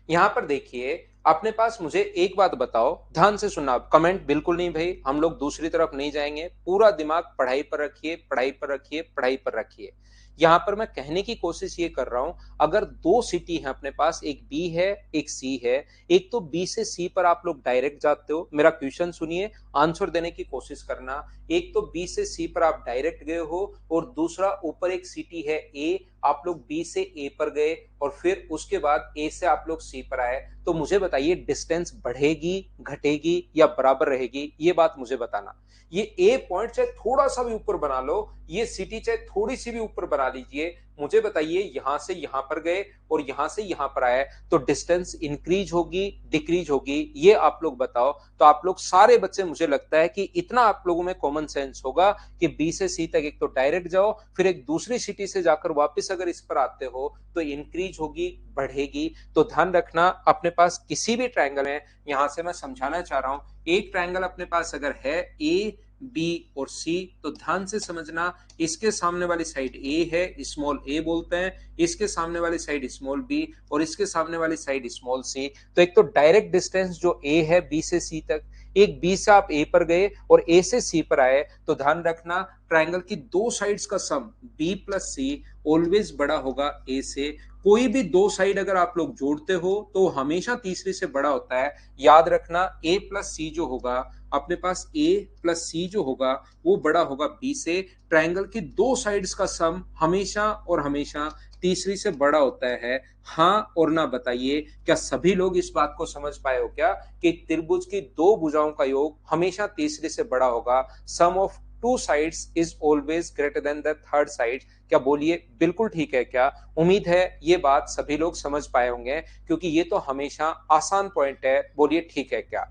यहां पर देखिए, अपने पास मुझे एक बात बताओ, ध्यान से सुनना, कमेंट बिल्कुल नहीं भाई, हम लोग दूसरी तरफ नहीं जाएंगे, पूरा दिमाग पढ़ाई पर रखिए, पढ़ाई पर रखिए, पढ़ाई पर रखिए। यहां पर मैं कहने की कोशिश ये कर रहा हूं, अगर दो सिटी है अपने पास, एक बी है एक सी है, एक तो बी से सी पर आप लोग डायरेक्ट जाते हो, मेरा क्वेश्चन सुनिए, आंसर देने की कोशिश करना। एक तो बी से सी पर आप डायरेक्ट गए हो, और दूसरा ऊपर एक सिटी है ए, आप लोग बी से ए पर गए और फिर उसके बाद ए से आप लोग सी पर आए। तो मुझे बताइए डिस्टेंस बढ़ेगी, घटेगी या बराबर रहेगी, ये बात मुझे बताना। ये ए पॉइंट चाहे थोड़ा सा भी ऊपर बना लो, ये सिटी चाहे थोड़ी सी भी ऊपर बना लीजिए, मुझे बताइए यहां से यहां पर गए और यहां से यहां पर आए तो डिस्टेंस इंक्रीज होगी डिक्रीज होगी, ये आप लोग बताओ। तो आप लोग सारे बच्चे, मुझे लगता है कि इतना आप लोगों में कॉमन सेंस होगा कि बी से सी तक एक तो डायरेक्ट जाओ, फिर एक दूसरी सिटी से जाकर वापस अगर इस पर आते हो तो इंक्रीज होगी, बढ़ेगी। तो ध्यान रखना, अपने पास किसी भी ट्रायंगल है, यहां से मैं समझाना चाह रहा हूं, एक ट्रायंगल अपने पास अगर है ए बी और सी, तो ध्यान से समझना, इसके सामने वाली साइड ए है, स्मॉल ए बोलते हैं, इसके सामने वाली साइड स्मॉल बी और इसके सामने वाली साइड स्मॉल सी। तो एक तो डायरेक्ट डिस्टेंस जो ए है बी से सी तक, एक बी से आप ए पर गए और ए से सी पर आए, तो ध्यान रखना ट्रायंगल की दो साइड्स का सम बी प्लस सी ऑलवेज बड़ा होगा ए से। कोई भी दो साइड अगर आप लोग जोड़ते हो तो हमेशा तीसरी से बड़ा होता है, याद रखना। ए प्लस सी जो होगा अपने पास, ए प्लस सी जो होगा वो बड़ा होगा बी से। ट्रायंगल की दो साइड्स का सम हमेशा और हमेशा तीसरी से बड़ा होता है। हाँ और ना बताइए, क्या सभी लोग इस बात को समझ पाए हो क्या कि त्रिभुज की दो भुजाओं का योग हमेशा तीसरी से बड़ा होगा, sum of two sides is always greater than the third side. क्या बोलिए बिल्कुल ठीक है क्या? उम्मीद है ये बात सभी लोग समझ पाए होंगे, क्योंकि ये तो हमेशा आसान पॉइंट है, बोलिए ठीक है क्या?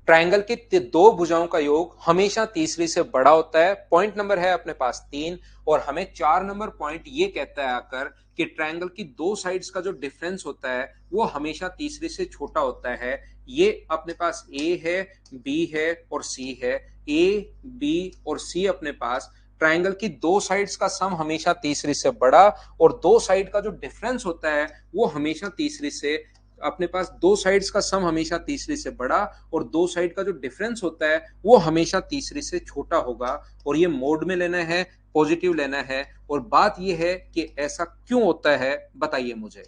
ट्रायंगल की दो भुजाओं का योग हमेशा तीसरी से बड़ा होता है। पॉइंट नंबर है अपने पास 3, और हमें 4 नंबर पॉइंट ये कहता है आकर कि ट्रायंगल की दो साइड्स का जो डिफरेंस होता है वो हमेशा तीसरी से छोटा होता है। ये अपने पास ए है, बी है और सी है। ए बी और सी अपने पास, ट्रायंगल की दो साइड्स का सम हमेशा तीसरी से बड़ा, और दो साइड का जो डिफरेंस होता है वो हमेशा तीसरी से, अपने पास दो साइड्स का सम हमेशा तीसरी से बड़ा और दो साइड का जो डिफरेंस होता है वो हमेशा तीसरी से छोटा होगा। और ये मोड में लेना है, पॉजिटिव लेना है। और बात ये है कि ऐसा क्यों होता है, बताइए मुझे।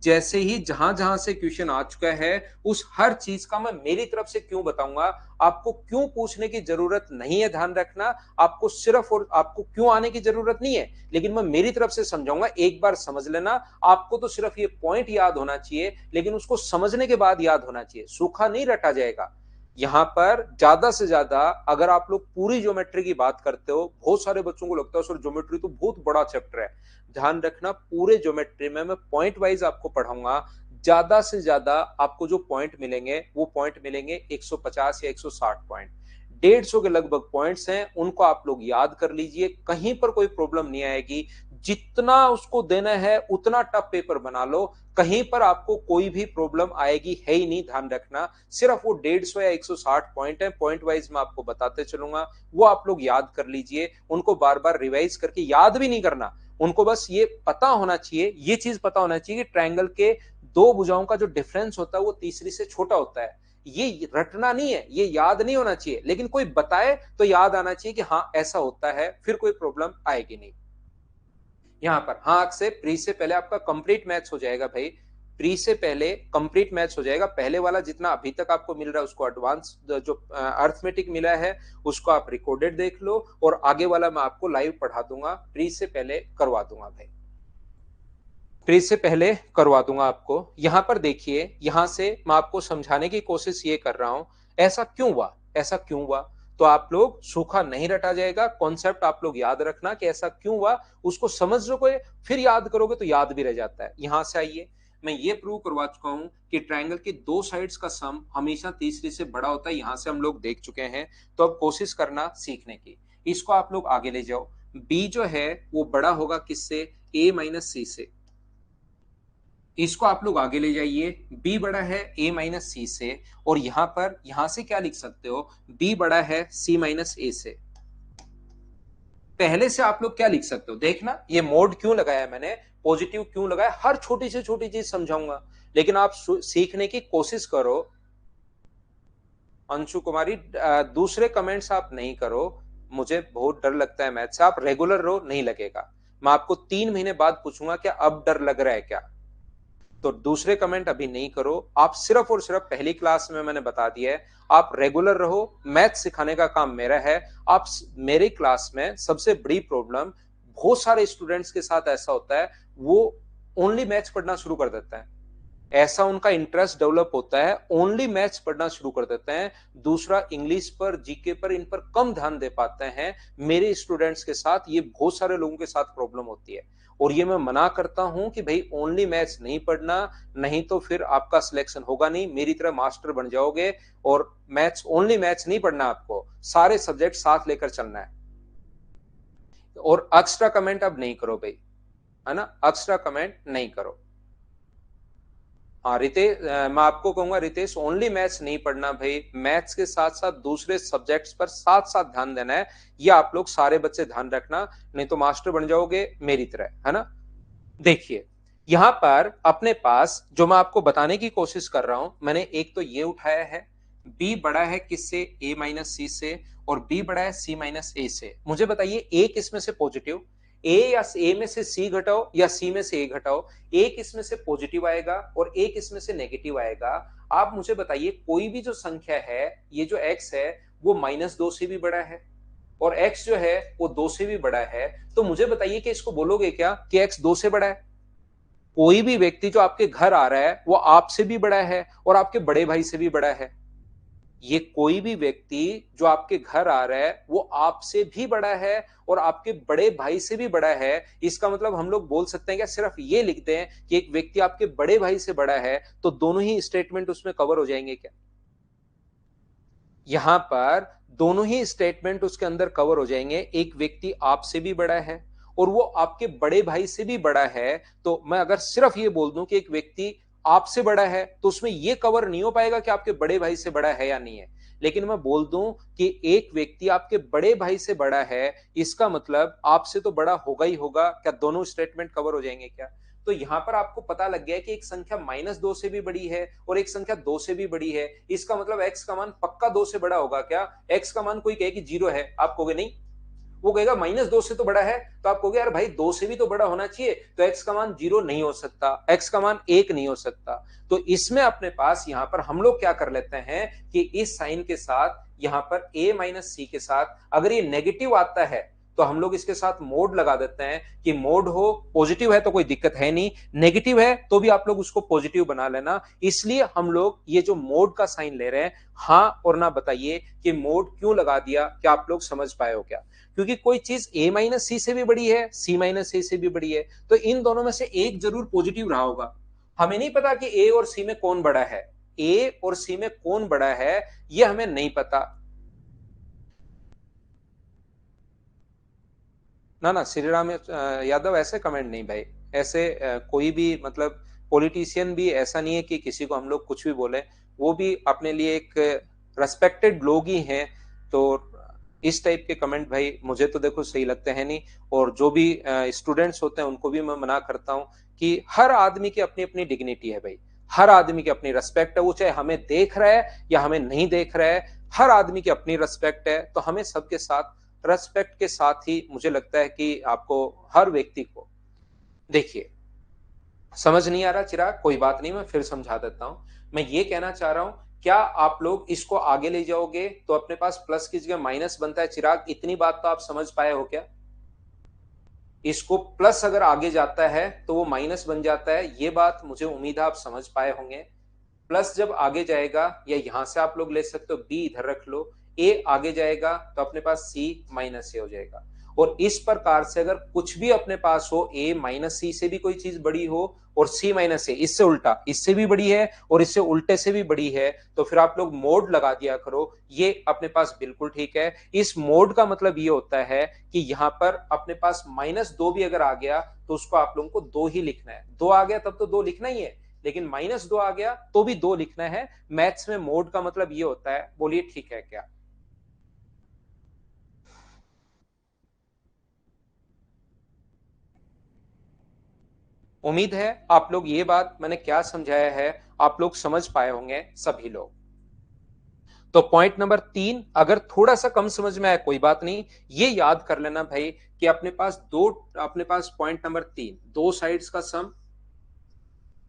जैसे ही जहां जहां से क्वेश्चन आ चुका है, उस हर चीज का मैं मेरी तरफ से क्यों बताऊंगा, आपको क्यों पूछने की जरूरत नहीं है, ध्यान रखना। आपको सिर्फ और आपको क्यों आने की जरूरत नहीं है, लेकिन मैं मेरी तरफ से समझाऊंगा, एक बार समझ लेना। आपको तो सिर्फ ये पॉइंट याद होना चाहिए, लेकिन उसको समझने के बाद याद होना चाहिए, सूखा नहीं रटा जाएगा। यहां पर ज्यादा से ज्यादा अगर आप लोग पूरी ज्योमेट्री की बात करते हो, बहुत सारे बच्चों को लगता है सर ज्योमेट्री तो बहुत बड़ा चैप्टर है। ध्यान रखना, पूरे ज्योमेट्री में मैं पॉइंट वाइज आपको पढ़ाऊंगा। ज्यादा से ज्यादा आपको जो पॉइंट मिलेंगे वो पॉइंट मिलेंगे 150 या 160 पॉइंट। 150 के लगभग पॉइंट्स हैं, उनको आप लोग याद कर लीजिए, कहीं पर कोई प्रॉब्लम नहीं आएगी। जितना उसको देना है उतना टफ पेपर बना लो, कहीं पर आपको कोई भी प्रॉब्लम आएगी है ही नहीं, ध्यान रखना। सिर्फ वो 150 या 160 पॉइंट है, पॉइंट वाइज मैं आपको बताते चलूंगा, वो आप लोग याद कर लीजिए। उनको बार बार रिवाइज करके याद भी नहीं करना, उनको बस ये पता होना चाहिए, ये चीज पता होना चाहिए कि ट्रायंगल के दो भुजाओं का जो डिफरेंस होता है वो तीसरी से छोटा होता है। ये रटना नहीं है, ये याद नहीं होना चाहिए, लेकिन कोई बताए तो याद आना चाहिए कि हाँ ऐसा होता है, फिर कोई प्रॉब्लम आएगी नहीं। यहां पर हाँ से प्री से पहले आपका कंप्लीट मैथ्स हो जाएगा भाई, प्री से पहले कंप्लीट मैथ्स हो जाएगा। पहले वाला जितना अभी तक आपको मिल रहा है उसको एडवांस जो अर्थमेटिक मिला है उसको आप रिकॉर्डेड देख लो, और आगे वाला मैं आपको लाइव पढ़ा दूंगा, प्री से पहले करवा दूंगा भाई, प्री से पहले करवा दूंगा आपको। यहां पर देखिए, यहां से मैं आपको समझाने की कोशिश ये कर रहा हूं, ऐसा क्यों हुआ, ऐसा क्यों हुआ। तो आप लोग सूखा नहीं रटा जाएगा, कॉन्सेप्ट आप लोग याद रखना कि ऐसा क्यों हुआ, उसको समझ लोगे फिर याद करोगे तो याद भी रह जाता है। यहां से आइए, मैं ये प्रूव करवा चुका हूं कि ट्रायंगल के दो साइड्स का सम हमेशा तीसरी से बड़ा होता है, यहां से हम लोग देख चुके हैं। तो अब कोशिश करना सीखने की, इसको आप लोग आगे ले जाओ। बी जो है वो बड़ा होगा किससे, ए माइनस सी से। इसको आप लोग आगे ले जाइए, b बड़ा है a माइनस सी से, और यहां पर यहां से क्या लिख सकते हो, b बड़ा है c माइनस ए से। पहले से आप लोग क्या लिख सकते हो, देखना ये मोड क्यों लगाया मैंने, पॉजिटिव क्यों लगाया, हर छोटी से छोटी चीज समझाऊंगा। लेकिन आप सीखने की कोशिश करो। अंशु कुमारी, दूसरे कमेंट्स आप नहीं करो, मुझे बहुत डर लगता है मैथ से। आप रेगुलर रहो, नहीं लगेगा। मैं आपको 3 महीने बाद पूछूंगा क्या अब डर लग रहा है क्या। तो दूसरे कमेंट अभी नहीं करो। आप सिर्फ और सिर्फ पहली क्लास में मैंने बता दिया है, आप रेगुलर रहो। मैथ सिखाने का काम मेरा है। आप मेरी क्लास में सबसे बड़ी प्रॉब्लम, बहुत सारे स्टूडेंट्स के साथ ऐसा होता है, वो ओनली मैथ्स पढ़ना शुरू कर देते हैं। ऐसा उनका इंटरेस्ट डेवलप होता है, ओनली मैथ्स पढ़ना शुरू कर देते हैं। दूसरा, इंग्लिश पर, जीके पर, इन पर कम ध्यान दे पाते हैं। मेरे स्टूडेंट्स के साथ ये बहुत सारे लोगों के साथ प्रॉब्लम होती है। और ये मैं मना करता हूं कि भाई ओनली मैथ्स नहीं पढ़ना, नहीं तो फिर आपका सिलेक्शन होगा नहीं, मेरी तरह मास्टर बन जाओगे। और मैथ्स, ओनली मैथ्स नहीं पढ़ना, आपको सारे सब्जेक्ट साथ लेकर चलना है। और एक्स्ट्रा कमेंट अब नहीं करो भाई, है ना, एक्स्ट्रा कमेंट नहीं करो। हाँ रितेश, मैं आपको कहूंगा रितेश, ओनली मैथ्स नहीं पढ़ना भाई, मैथ्स के साथ साथ दूसरे सब्जेक्ट्स पर साथ साथ ध्यान देना है। ये आप लोग सारे बच्चे ध्यान रखना, नहीं तो मास्टर बन जाओगे मेरी तरह, है ना। देखिए, यहां पर अपने पास जो मैं आपको बताने की कोशिश कर रहा हूं, मैंने एक तो ये उठाया है, बी बड़ा है किससे, ए माइनस सी से, और बी बड़ा है सी माइनस ए से। मुझे बताइए ए किस में से पॉजिटिव, ए या ए में से सी घटाओ या सी में से ए घटाओ, ए किस में से पॉजिटिव आएगा और ए किस में से नेगेटिव आएगा। आप मुझे बताइए, कोई भी जो संख्या है, ये जो एक्स है वो -2 से भी बड़ा है, और x जो है वो 2 से भी बड़ा है। तो मुझे बताइए कि इसको बोलोगे क्या कि x 2 से बड़ा है। कोई भी व्यक्ति जो आपके घर आ रहा है वो आपसे भी बड़ा है और आपके बड़े भाई से भी बड़ा है। ये कोई भी व्यक्ति जो आपके घर आ रहा है वो आपसे भी बड़ा है और आपके बड़े भाई से भी बड़ा है। इसका मतलब हम लोग बोल सकते हैं क्या, सिर्फ ये लिखते हैं कि एक व्यक्ति आपके बड़े भाई से बड़ा है, तो दोनों ही स्टेटमेंट उसमें कवर हो जाएंगे क्या। यहां पर दोनों ही स्टेटमेंट उसके अंदर कवर हो जाएंगे। एक व्यक्ति आपसे भी बड़ा है और वो आपके बड़े भाई से भी बड़ा है। तो मैं अगर सिर्फ ये बोल दूं कि एक व्यक्ति आपसे बड़ा है, तो उसमें ये कवर नहीं हो पाएगा कि आपके बड़े भाई से बड़ा है या नहीं है। लेकिन मैं बोल दूं कि एक व्यक्ति आपके बड़े भाई से बड़ा है, इसका मतलब आपसे तो बड़ा होगा ही होगा। क्या दोनों स्टेटमेंट कवर हो जाएंगे क्या। तो यहां पर आपको पता लग गया कि एक संख्या -2 से भी बड़ी है और एक संख्या 2 से भी बड़ी है। इसका मतलब x का मान पक्का 2 से बड़ा होगा क्या। x का मान कोई कहे कि 0 है, आप कहोगे नहीं, वो कहेगा -2 से तो बड़ा है, तो आप कहोगे यार भाई 2 से भी तो बड़ा होना चाहिए, तो x का मान 0 नहीं हो सकता, x का मान 1 नहीं हो सकता। तो इसमें अपने पास यहां पर हम लोग क्या कर लेते हैं कि इस साइन के साथ यहां पर a माइनस सी के साथ अगर ये नेगेटिव आता है तो हम लोग इसके साथ मोड लगा देते हैं कि मोड हो, पॉजिटिव है तो कोई दिक्कत है नहीं, नेगेटिव है तो भी आप लोग उसको पॉजिटिव बना लेना। इसलिए हम लोग ये जो मोड का साइन ले रहे हैं, हाँ और ना बताइए कि मोड क्यों लगा दिया, क्या आप लोग समझ पाए हो क्या। क्योंकि कोई चीज a माइनस सी से भी बड़ी है, c माइनस ए से भी बड़ी है, तो इन दोनों में से एक जरूर पॉजिटिव रहा होगा। हमें नहीं पता कि a और c में कौन बड़ा है, a और c में कौन बड़ा है ये हमें नहीं पता। ना ना श्री राम यादव, ऐसे कमेंट नहीं भाई। ऐसे कोई भी मतलब पॉलिटिशियन भी ऐसा नहीं है कि किसी को हम लोग कुछ भी बोले, वो भी अपने लिए एक रेस्पेक्टेड लोग ही हैं। तो इस टाइप के कमेंट भाई मुझे तो देखो सही लगते हैं नहीं। और जो भी स्टूडेंट्स होते हैं उनको भी मैं मना करता हूँ कि हर आदमी की अपनी अपनी डिग्निटी है भाई, हर आदमी की अपनी रेस्पेक्ट है, वो चाहे हमें देख रहा है या हमें नहीं देख रहा है, हर आदमी की अपनी रेस्पेक्ट है। तो हमें सबके साथ रेस्पेक्ट के साथ ही मुझे लगता है कि आपको, हर व्यक्ति को, देखिए समझ नहीं आ रहा चिराग, कोई बात नहीं, मैं फिर समझा देता हूं। मैं ये कहना चाह रहा हूं, क्या आप लोग इसको आगे ले जाओगे तो अपने पास प्लस की जगह माइनस बनता है। चिराग, इतनी बात तो आप समझ पाए हो क्या। इसको प्लस अगर आगे जाता है तो वो माइनस बन जाता है, ये बात मुझे उम्मीद है आप समझ पाए होंगे। प्लस जब आगे जाएगा, या यहां से आप लोग ले सकते हो बी इधर रख लो, ए आगे जाएगा तो अपने पास सी माइनस ए हो जाएगा। और इस प्रकार से अगर कुछ भी अपने पास हो, ए माइनस सी से भी कोई चीज बड़ी हो और सी माइनस ए इससे उल्टा, इससे भी बड़ी है और इससे उल्टे से भी बड़ी है, तो फिर आप लोग मोड लगा दिया करो। ये अपने पास बिल्कुल ठीक है। इस मोड का मतलब ये होता है कि यहां पर अपने पास -2 भी अगर आ गया तो उसको आप लोगों को 2 ही लिखना है। 2 आ गया तब तो 2 लिखना ही है, लेकिन -2 आ गया तो भी 2 लिखना है। मैथ्स में मोड का मतलब ये होता है। बोलिए ठीक है क्या। उम्मीद है आप लोग ये बात मैंने क्या समझाया है आप लोग समझ पाए होंगे सभी लोग। तो पॉइंट नंबर 3 अगर थोड़ा सा कम समझ में आया कोई बात नहीं, ये याद कर लेना भाई कि अपने पास पॉइंट नंबर 3 दो साइड्स का सम,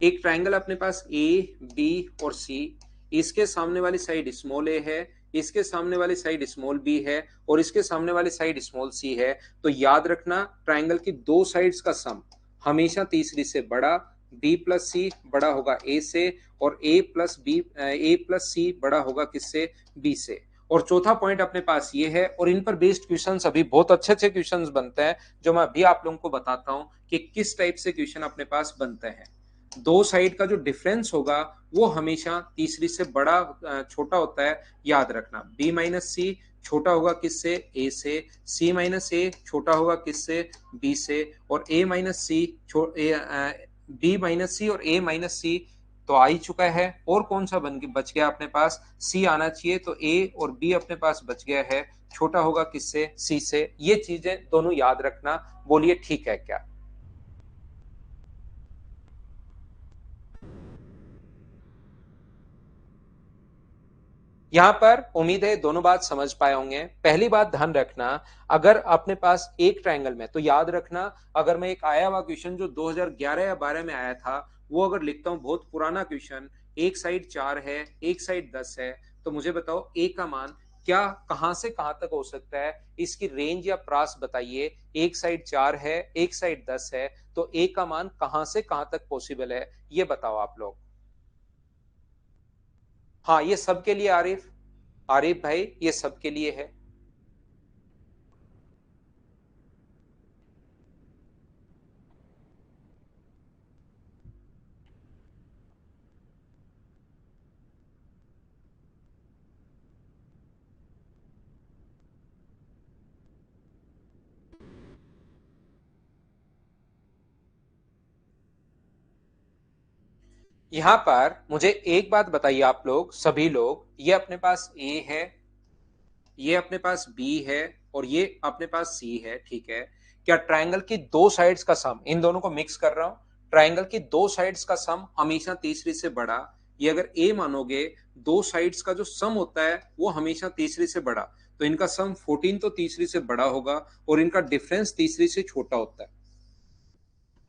एक ट्रायंगल अपने पास ए बी और सी, इसके सामने वाली साइड स्मॉल ए है, इसके सामने वाली साइड स्मॉल बी है और इसके सामने वाली साइड स्मॉल सी है। तो याद रखना ट्रायंगल की दो साइड्स का सम हमेशा तीसरी से बड़ा, बी प्लस सी बड़ा होगा ए से और ए प्लस सी बड़ा होगा किससे, बी से। और चौथा पॉइंट अपने पास ये है और इन पर बेस्ड क्वेश्चंस अभी बहुत अच्छे अच्छे क्वेश्चंस बनते हैं जो मैं अभी आप लोगों को बताता हूं कि किस टाइप से क्वेश्चन अपने पास बनते हैं। दो साइड का जो डिफरेंस होगा वो हमेशा तीसरी से बड़ा छोटा होता है, याद रखना। बी माइनस सी छोटा होगा किससे, ए से, सी माइनस ए छोटा होगा किससे, बी से, और ए माइनस सी बी माइनस सी और ए माइनस सी तो आ ही चुका है। और कौन सा बच गया अपने पास, सी आना चाहिए, तो ए और बी अपने पास बच गया है, छोटा होगा किससे, सी से। ये चीजें दोनों याद रखना, बोलिए ठीक है क्या। यहां पर उम्मीद है दोनों बात समझ पाए होंगे। पहली बात ध्यान रखना, अगर अपने पास एक ट्रायंगल में, तो याद रखना अगर मैं एक आया हुआ क्वेश्चन जो 2011 या 12 में आया था वो अगर लिखता हूं, बहुत पुराना क्वेश्चन, एक साइड 4 है एक साइड 10 है, तो मुझे बताओ ए का मान क्या कहां से कहां तक हो सकता है, इसकी रेंज या प्रास बताइए। एक साइड 4 है एक साइड 10 है, तो ए का मान कहां से कहां तक पॉसिबल है, ये बताओ आप लोग। हाँ ये सबके लिए आरिफ, आरिफ भाई ये सबके लिए है। यहां पर मुझे एक बात बताइए आप लोग सभी लोग, ये अपने पास ए है, ये अपने पास बी है और ये अपने पास सी है, ठीक है। क्या ट्रायंगल की दो साइड्स का सम, इन दोनों को मिक्स कर रहा हूं, ट्रायंगल की दो साइड्स का सम हमेशा तीसरी से बड़ा, ये अगर ए मानोगे दो साइड्स का जो सम होता है वो हमेशा तीसरी से बड़ा, तो इनका सम 14 तो तीसरी से बड़ा होगा और इनका डिफरेंस तीसरी से छोटा होता है।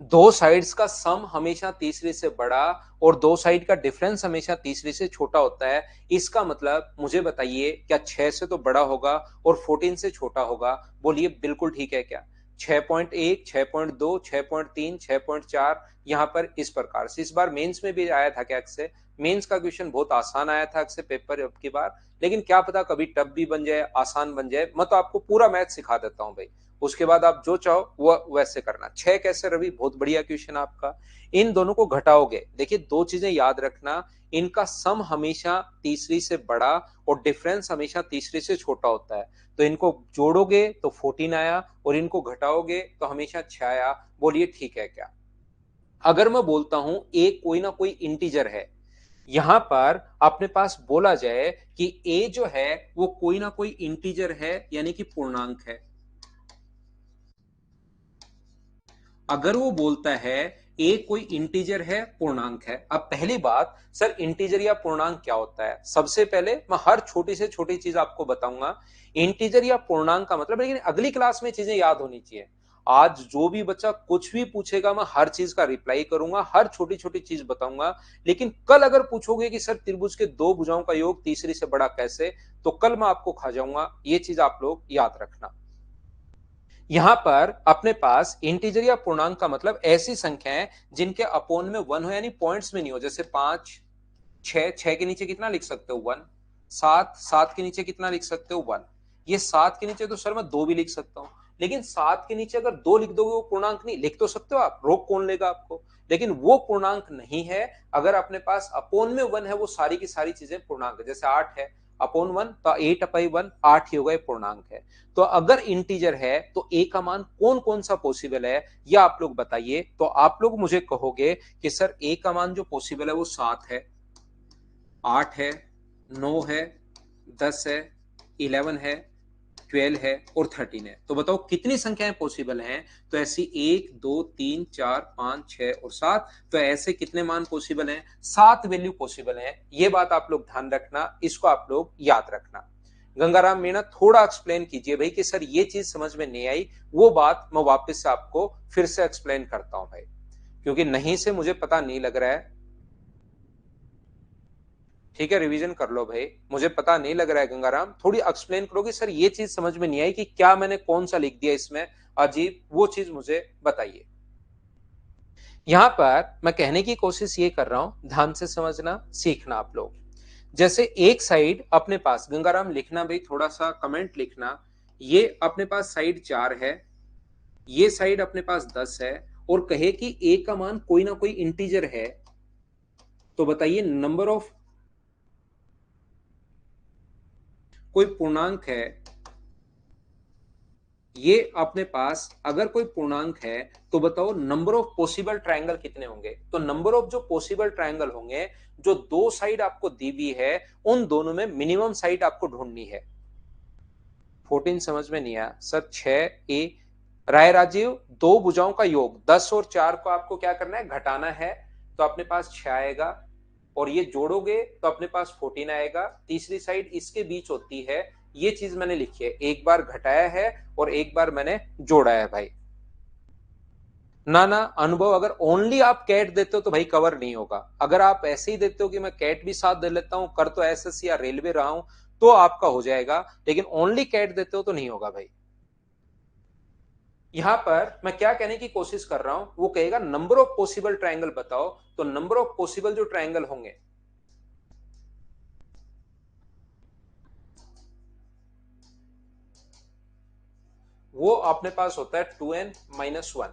दो साइड्स का सम हमेशा तीसरे से बड़ा और दो साइड का डिफरेंस हमेशा तीसरे से छोटा होता है। इसका मतलब मुझे बताइए क्या 6 से तो बड़ा होगा और 14 से छोटा होगा, बोलिए बिल्कुल ठीक है क्या। 6.1 6.2 6.3 6.4 यहां पर इस प्रकार से। इस बार मेंस में भी आया था क्या से, मेंस का क्वेश्चन बहुत आसान आया था अक्सर पेपर अब की बार, लेकिन क्या पता कभी टफ भी बन जाए आसान बन जाए। मैं तो आपको पूरा मैथ सिखा देता हूं भाई, उसके बाद आप जो चाहो वो वैसे करना। 6 कैसे रवि, बहुत बढ़िया क्वेश्चन आपका। इन दोनों को घटाओगे, देखिए दो चीजें याद रखना, इनका सम हमेशा तीसरी से बड़ा और डिफरेंस हमेशा तीसरी से छोटा होता है। तो इनको जोड़ोगे तो 14 आया और इनको घटाओगे तो हमेशा 6 आया, बोलिए ठीक है क्या। अगर मैं बोलता हूं ए कोई ना कोई इंटीजर है, यहां पर अपने पास बोला जाए कि ए जो है वो कोई ना कोई इंटीजर है यानी कि पूर्णांक है, अगर वो बोलता है ए कोई इंटीजर है पूर्णांक है। अब पहली बात सर इंटीजर या पूर्णांक क्या होता है, सबसे पहले मैं हर छोटी से छोटी चीज आपको बताऊंगा। इंटीजर या पूर्णांक का मतलब, लेकिन अगली क्लास में चीजें याद होनी चाहिए। आज जो भी बच्चा कुछ भी पूछेगा मैं हर चीज का रिप्लाई करूंगा, हर छोटी छोटी चीज बताऊंगा। लेकिन कल अगर पूछोगे कि सर त्रिभुज के दो भुजाओं का योग तीसरी से बड़ा कैसे, तो कल मैं आपको खा जाऊंगा, ये चीज आप लोग याद रखना। यहां पर अपने पास इंटीजर या पूर्णांक का मतलब ऐसी संख्याएं जिनके अपोन में वन हो, यानी पॉइंट्स में नहीं हो। जैसे 5 6, 6 के नीचे कितना लिख सकते हो 1, 7, 7 के नीचे कितना लिख सकते हो 1। ये 7 के नीचे तो सर मैं 2 भी लिख सकता हूं, लेकिन 7 के नीचे अगर 2 लिख दोगे वो पूर्णांक नहीं, लिख तो सकते हो आप, रोक कौन लेगा आपको, लेकिन वो पूर्णांक नहीं है। अगर अपने पास अपोन में 1 है वो सारी की सारी चीजें पूर्णांक है। जैसे 8 है अपोन 1 तो 8/1 8 ही होगा, पूर्णांक है। तो अगर इंटीजर है तो ए का मान कौन कौन सा पॉसिबल है, यह आप लोग बताइए। तो आप लोग मुझे कहोगे कि सर ए का मान जो पॉसिबल है वो 7 है, 8 है, 9 है, 10 है, 11 है, 12 है और 13 है। तो बताओ कितनी संख्याएं पॉसिबल हैं? तो ऐसी 1 2 3 4 5 6 और 7। तो ऐसे कितने मान पॉसिबल हैं? 7 वैल्यू पॉसिबल हैं। ये बात आप लोग ध्यान रखना, इसको आप लोग याद रखना। गंगाराम मीणा थोड़ा एक्सप्लेन कीजिए भाई कि सर ये चीज समझ में नहीं आई, वो बात मैं वापस से आपको फिर से एक्सप्लेन करता हूं भाई, क्योंकि नहीं से मुझे पता नहीं लग रहा है। ठीक है, रिवीजन कर लो भाई, मुझे पता नहीं लग रहा है गंगाराम, थोड़ी एक्सप्लेन करोगे सर ये चीज समझ में नहीं आई कि क्या मैंने कौन सा लिख दिया इसमें अजीब, वो चीज मुझे बताइए। यहां पर मैं कहने की कोशिश ये कर रहा हूं, ध्यान से समझना सीखना आप लोग। जैसे एक साइड अपने पास, गंगाराम लिखना भाई, थोड़ा सा कमेंट लिखना, ये अपने पास साइड 4 है, ये साइड अपने पास 10 है, और कहे कि ए का मान कोई ना कोई इंटीजर है, तो बताइए नंबर ऑफ, कोई पूर्णांक है, ये अपने पास अगर कोई पूर्णांक है तो बताओ नंबर ऑफ पॉसिबल ट्रायंगल कितने होंगे? तो नंबर ऑफ जो पॉसिबल ट्रायंगल होंगे, जो दो साइड आपको दी हुई है, उन दोनों में मिनिमम साइड आपको ढूंढनी है। 14 समझ में नहीं आया सर, 6 ए। राय राजीव, दो भुजाओं का योग 10 और 4 को आपको क्या करना है? घटाना है। तो अपने पास 6 आएगा, और ये जोड़ोगे तो अपने पास 14 आएगा। तीसरी साइड इसके बीच होती है, ये चीज मैंने लिखी है, एक बार घटाया है और एक बार मैंने जोड़ा है भाई। ना ना अनुभव, अगर ओनली आप कैट देते हो तो भाई कवर नहीं होगा। अगर आप ऐसे ही देते हो कि मैं कैट भी साथ दे लेता हूं, कर तो एसएससी या रेलवे रहा हूं, तो आपका हो जाएगा, लेकिन ओनली कैट देते हो तो नहीं होगा भाई। यहां पर मैं क्या कहने की कोशिश कर रहा हूं, वो कहेगा नंबर ऑफ पॉसिबल ट्रायंगल बताओ, तो नंबर ऑफ पॉसिबल जो ट्रायंगल होंगे, वो अपने पास होता है 2n-1।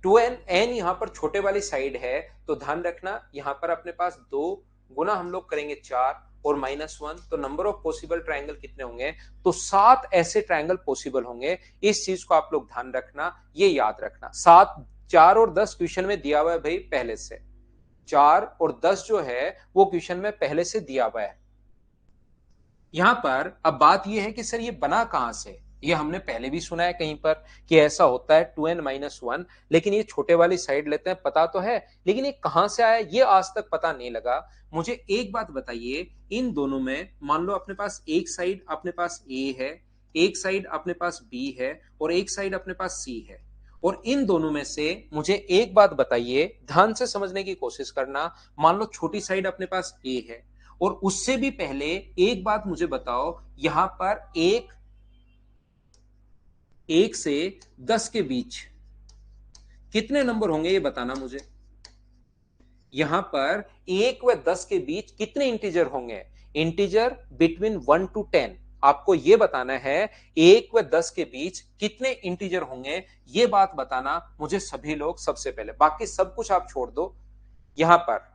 2n यहां पर छोटे वाली साइड है, तो ध्यान रखना यहां पर अपने पास 2 गुना हम लोग करेंगे 4 और -1, तो नंबर ऑफ पॉसिबल ट्रायंगल कितने होंगे? तो 7 ऐसे ट्रायंगल पॉसिबल होंगे। इस चीज को आप लोग ध्यान रखना, ये याद रखना। 7, 4 और 10 क्वेश्चन में दिया हुआ है भाई पहले से, 4 और 10 जो है वो क्वेश्चन में पहले से दिया हुआ है। यहां पर अब बात यह है कि सर ये बना कहां से? ये हमने पहले भी सुना है कहीं पर कि ऐसा होता है 2n-1, लेकिन ये छोटे वाली साइड लेते हैं, पता तो है, लेकिन ये कहां से आया ये आज तक पता नहीं लगा। मुझे एक बात बताइए, इन दोनों में मान लो अपने पास एक साइड अपने पास ए है, एक साइड अपने पास बी है, और एक साइड अपने पास सी है, और इन दोनों में से मुझे एक बात बताइए, ध्यान से समझने की कोशिश करना। मान लो छोटी साइड अपने पास ए है, और उससे भी पहले एक बात मुझे बताओ, यहां पर एक से 10 के बीच कितने नंबर होंगे ये बताना मुझे। यहां पर 1 व 10 के बीच कितने इंटीजर होंगे? इंटीजर बिटवीन 1 to 10, आपको ये बताना है 1 व 10 के बीच कितने इंटीजर होंगे, ये बात बताना मुझे सभी लोग सबसे पहले। बाकी सब कुछ आप छोड़ दो, यहां पर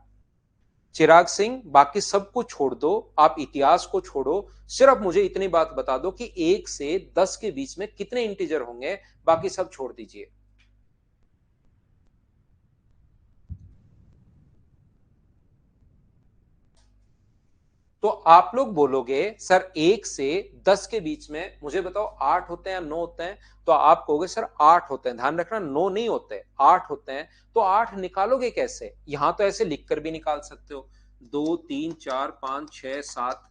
चिराग सिंह बाकी सब कुछ छोड़ दो, आप इतिहास को छोड़ो, सिर्फ मुझे इतनी बात बता दो कि 1 से 10 के बीच में कितने इंटीजर होंगे, बाकी सब छोड़ दीजिए। तो आप लोग बोलोगे सर 1 से 10 के बीच में मुझे बताओ 8 होते हैं या 9 होते हैं? तो आप कहोगे सर 8 होते हैं। ध्यान रखना 9 नहीं होते, 8 होते हैं। तो 8 निकालोगे कैसे? यहां तो ऐसे लिखकर भी निकाल सकते हो, 2 3 4 5 6 7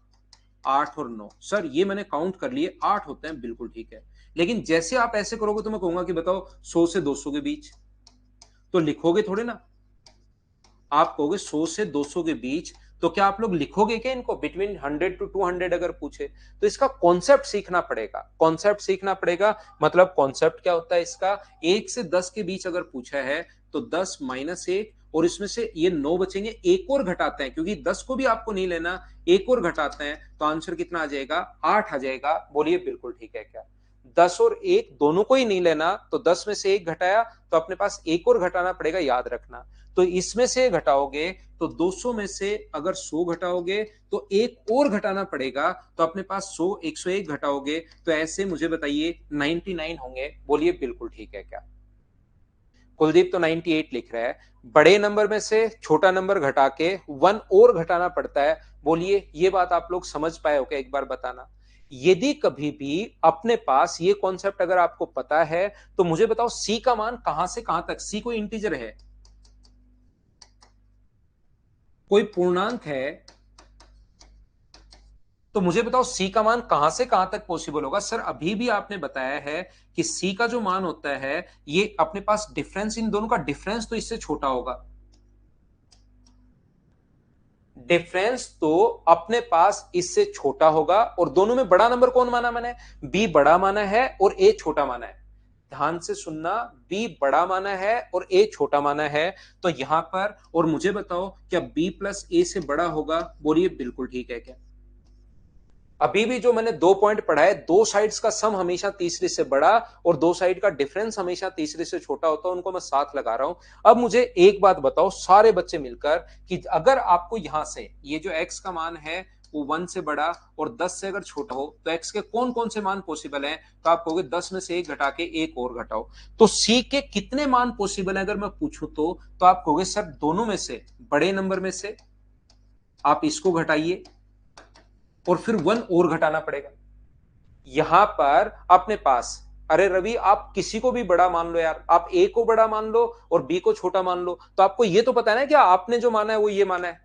8 और 9। सर ये मैंने काउंट कर लिए, 8 होते हैं, बिल्कुल ठीक है। लेकिन जैसे आप ऐसे करोगे तो मैं कहूंगा कि बताओ 100 से 200 के बीच, तो लिखोगे थोड़े ना। आप कहोगे 100 से 200 के बीच, तो क्या आप लोग लिखोगे क्या इनको? बिटवीन 100 to 200 अगर पूछे तो इसका कॉन्सेप्ट सीखना पड़ेगा, कॉन्सेप्ट सीखना पड़ेगा। मतलब कॉन्सेप्ट क्या होता है इसका? 1 से 10 के बीच अगर पूछा है तो 10 माइनस 1, और इसमें से ये 9 बचेंगे, एक और घटाते हैं क्योंकि 10 को भी आपको नहीं लेना, एक और घटाते हैं, तो आंसर कितना आ जाएगा? 8 आ जाएगा। बोलिए बिल्कुल ठीक है क्या? 10 और 1 दोनों को ही नहीं लेना, तो 10 में से 1 घटाया तो अपने पास एक और घटाना पड़ेगा, याद रखना। तो इसमें से घटाओगे तो 200 में से अगर 100 घटाओगे तो एक और घटाना पड़ेगा, तो अपने पास 100 101 घटाओगे तो ऐसे मुझे बताइए 99 होंगे। बोलिए बिल्कुल ठीक है क्या? कुलदीप तो 98 लिख रहा है। बड़े नंबर में से छोटा नंबर घटा के 1 और घटाना पड़ता है। बोलिए ये बात आप लोग समझ पाए हो क्या? एक बार बताना। यदि कभी भी अपने पास ये कॉन्सेप्ट अगर आपको पता है तो मुझे बताओ सी का मान कहां से कहां तक, सी कोई इंटीजर है, कोई पूर्णांक है, तो मुझे बताओ सी का मान कहां से कहां तक पॉसिबल होगा। सर अभी भी आपने बताया है कि सी का जो मान होता है ये अपने पास डिफरेंस, इन दोनों का डिफरेंस तो इससे छोटा होगा, डिफरेंस तो अपने पास इससे छोटा होगा, और दोनों में बड़ा नंबर कौन माना मैंने, बी बड़ा माना है और ए छोटा माना है। ध्यान से सुनना, बी बड़ा माना है और ए छोटा माना है। तो यहां पर, और मुझे बताओ क्या बी प्लस ए से बड़ा होगा, बोलिए बिल्कुल ठीक है क्या। अभी भी जो मैंने 2 पॉइंट पढ़ा है, दो साइड्स का सम हमेशा तीसरे से बड़ा और दो साइड का डिफरेंस हमेशा तीसरे से छोटा होता है, उनको मैं साथ लगा रहा हूं। अब मुझे एक बात बताओ सारे बच्चे मिलकर, कि अगर आपको यहां से ये जो x का मान है वो 1 से बड़ा और 10 से अगर छोटा हो तो x के कौन कौन से मान पॉसिबल हैं, तो आप कहोगे 10 में से एक घटा के एक और घटाओ। तो c के कितने मान पॉसिबल है अगर मैं पूछूं तो आप कहोगे सर दोनों में से, बड़े नंबर में से आप इसको घटाइए और फिर 1 और घटाना पड़ेगा। यहां पर अपने पास, अरे रवि आप किसी को भी बड़ा मान लो यार, आप ए को बड़ा मान लो और बी को छोटा मान लो, तो आपको ये तो पता है ना कि आपने जो माना है वो ये माना है।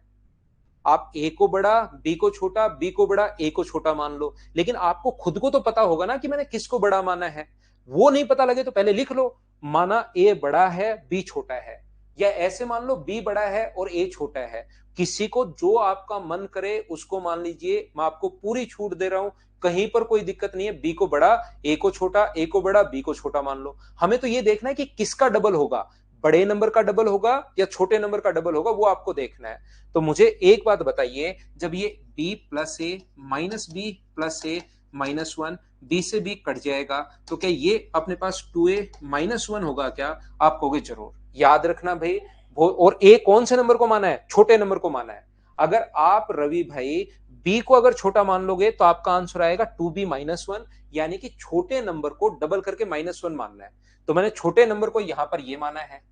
आप ए को बड़ा, बी को छोटा, बी को बड़ा, ए को छोटा मान लो, लेकिन आपको खुद को तो पता होगा ना कि मैंने किसको बड़ा माना है। वो नहीं पता लगे तो पहले लिख लो, माना ए बड़ा है बी छोटा है, या ऐसे मान लो बी बड़ा है और ए छोटा है। किसी को जो आपका मन करे उसको मान लीजिए, मैं आपको पूरी छूट दे रहा हूं, कहीं पर कोई दिक्कत नहीं है। बी को बड़ा, ए को छोटा, ए को बड़ा, बी को छोटा मान लो। हमें तो ये देखना है कि किसका डबल होगा, बड़े नंबर का डबल होगा या छोटे नंबर का डबल होगा, वो आपको देखना है। तो मुझे एक बात बताइए, जब ये b प्लस ए माइनस बी प्लस ए माइनस वन, बी से बी कट जाएगा, तो क्या ये अपने पास 2a-1 होगा क्या, आप कहोगे जरूर। याद रखना भाई, और ए कौन से नंबर को माना है, छोटे नंबर को माना है। अगर आप रवि भाई बी को अगर छोटा मान लोगे तो आपका आंसर आएगा 2b-1, यानी कि छोटे नंबर को डबल करके -1 मानना है। तो मैंने छोटे नंबर को यहां पर ये माना है।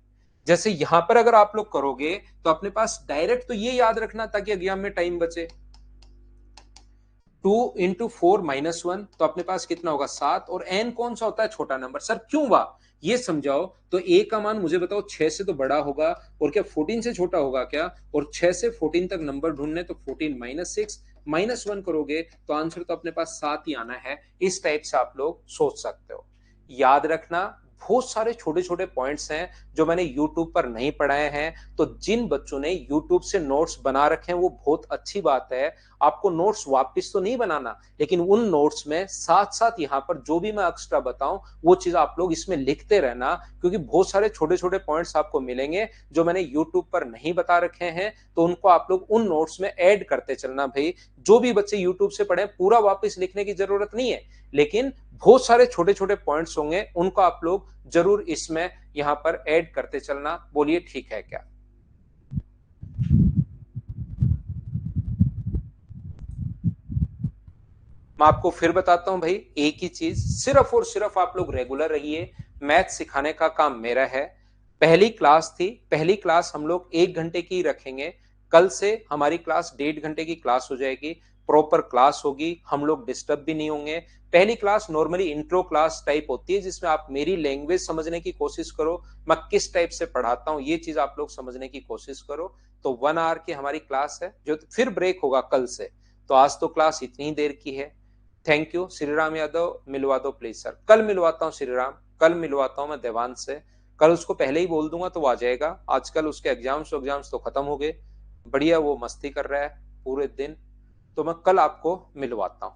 जैसे यहां पर अगर आप लोग करोगे तो अपने पास डायरेक्ट तो ये याद रखना ताकि एग्जाम में टाइम बचे, 2 × 4 - 1, तो अपने पास कितना होगा 7, और n कौन सा होता है, छोटा नंबर। सर क्यों हुआ ये समझाओ। तो a का मान मुझे बताओ 6 से तो बड़ा होगा, और क्या 14 से छोटा होगा क्या, और 6 से 14 तक नंबर ढूंढने, तो 14 - 6 -1 करोगे तो आंसर तो अपने पास 7 ही आना है। इस टाइप से आप लोग सोच सकते हो। याद रखना, बहुत सारे छोटे छोटे पॉइंट्स हैं जो मैंने YouTube पर नहीं पढ़ाए हैं। तो जिन बच्चों ने YouTube से नोट्स बना रखे हैं वो बहुत अच्छी बात है, आपको नोट्स वापस तो नहीं बनाना, लेकिन उन नोट्स में साथ साथ यहाँ पर जो भी मैं एक्स्ट्रा बताऊं वो चीज आप लोग इसमें लिखते रहना, क्योंकि बहुत सारे छोटे छोटे पॉइंट्स आपको मिलेंगे जो मैंने YouTube पर नहीं बता रखे हैं, तो उनको आप लोग उन नोट्स में ऐड करते चलना भाई। जो भी बच्चे YouTube से पढ़े पूरा वापस लिखने की जरूरत नहीं है, लेकिन बहुत सारे छोटे छोटे पॉइंट्स होंगे उनको आप लोग जरूर इसमें यहां पर ऐड करते चलना। बोलिए ठीक है क्या। मैं आपको फिर बताता हूं भाई, एक ही चीज, सिर्फ और सिर्फ आप लोग रेगुलर रहिए। मैथ सिखाने का काम मेरा है। पहली क्लास थी, पहली क्लास हम लोग 1 घंटे की रखेंगे। कल से हमारी क्लास 1.5 घंटे की क्लास हो जाएगी, प्रॉपर क्लास होगी, हम लोग डिस्टर्ब भी नहीं होंगे। पहली class normally intro class type होती है, जिसमें आप मेरी लैंग्वेज समझने की कोशिश करो, मैं किस टाइप से पढ़ाता हूँ ये चीज आप लोग समझने की कोशिश करो। तो 1 आवर की हमारी क्लास है, जो फिर ब्रेक होगा कल से। तो आज तो क्लास इतनी देर की है। Thank you. श्रीराम यादव मिलवा दो प्लीज सर, कल मिलवाता हूँ श्रीराम, कल मिलवाता हूँ मैं देवांश से। कल उसको पहले ही बोल दूंगा तो वो आ जाएगा। आजकल उसके एग्जाम्स तो खत्म हो गए, बढ़िया वो मस्ती कर रहा है पूरे दिन, तो मैं कल आपको मिलवाता हूँ।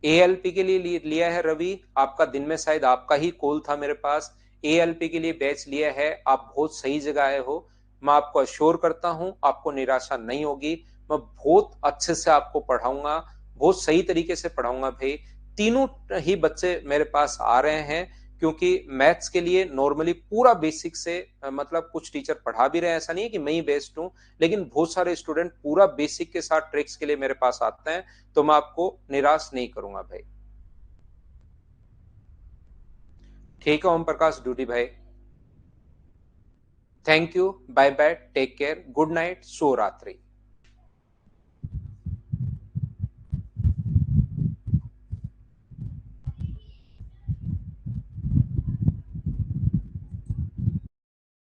एएलपी के लिए लिया है रवि, आपका दिन में शायद आपका ही कॉल था मेरे पास। एएलपी के लिए बैच लिया है, आप बहुत सही जगह आए हो। मैं आपको अश्योर करता हूं आपको निराशा नहीं होगी। मैं बहुत अच्छे से आपको पढ़ाऊंगा, बहुत सही तरीके से पढ़ाऊंगा भाई। तीनों ही बच्चे मेरे पास आ रहे हैं, क्योंकि मैथ्स के लिए नॉर्मली पूरा बेसिक से मतलब कुछ टीचर पढ़ा भी रहे हैं, ऐसा नहीं है कि मैं ही बेस्ट हूं, लेकिन बहुत सारे स्टूडेंट पूरा बेसिक के साथ ट्रिक्स के लिए मेरे पास आते हैं। तो मैं आपको निराश नहीं करूंगा भाई। ठीक है ओम प्रकाश ड्यूटी भाई, thank you, bye bye, take care, good night, शुभ रात्रि।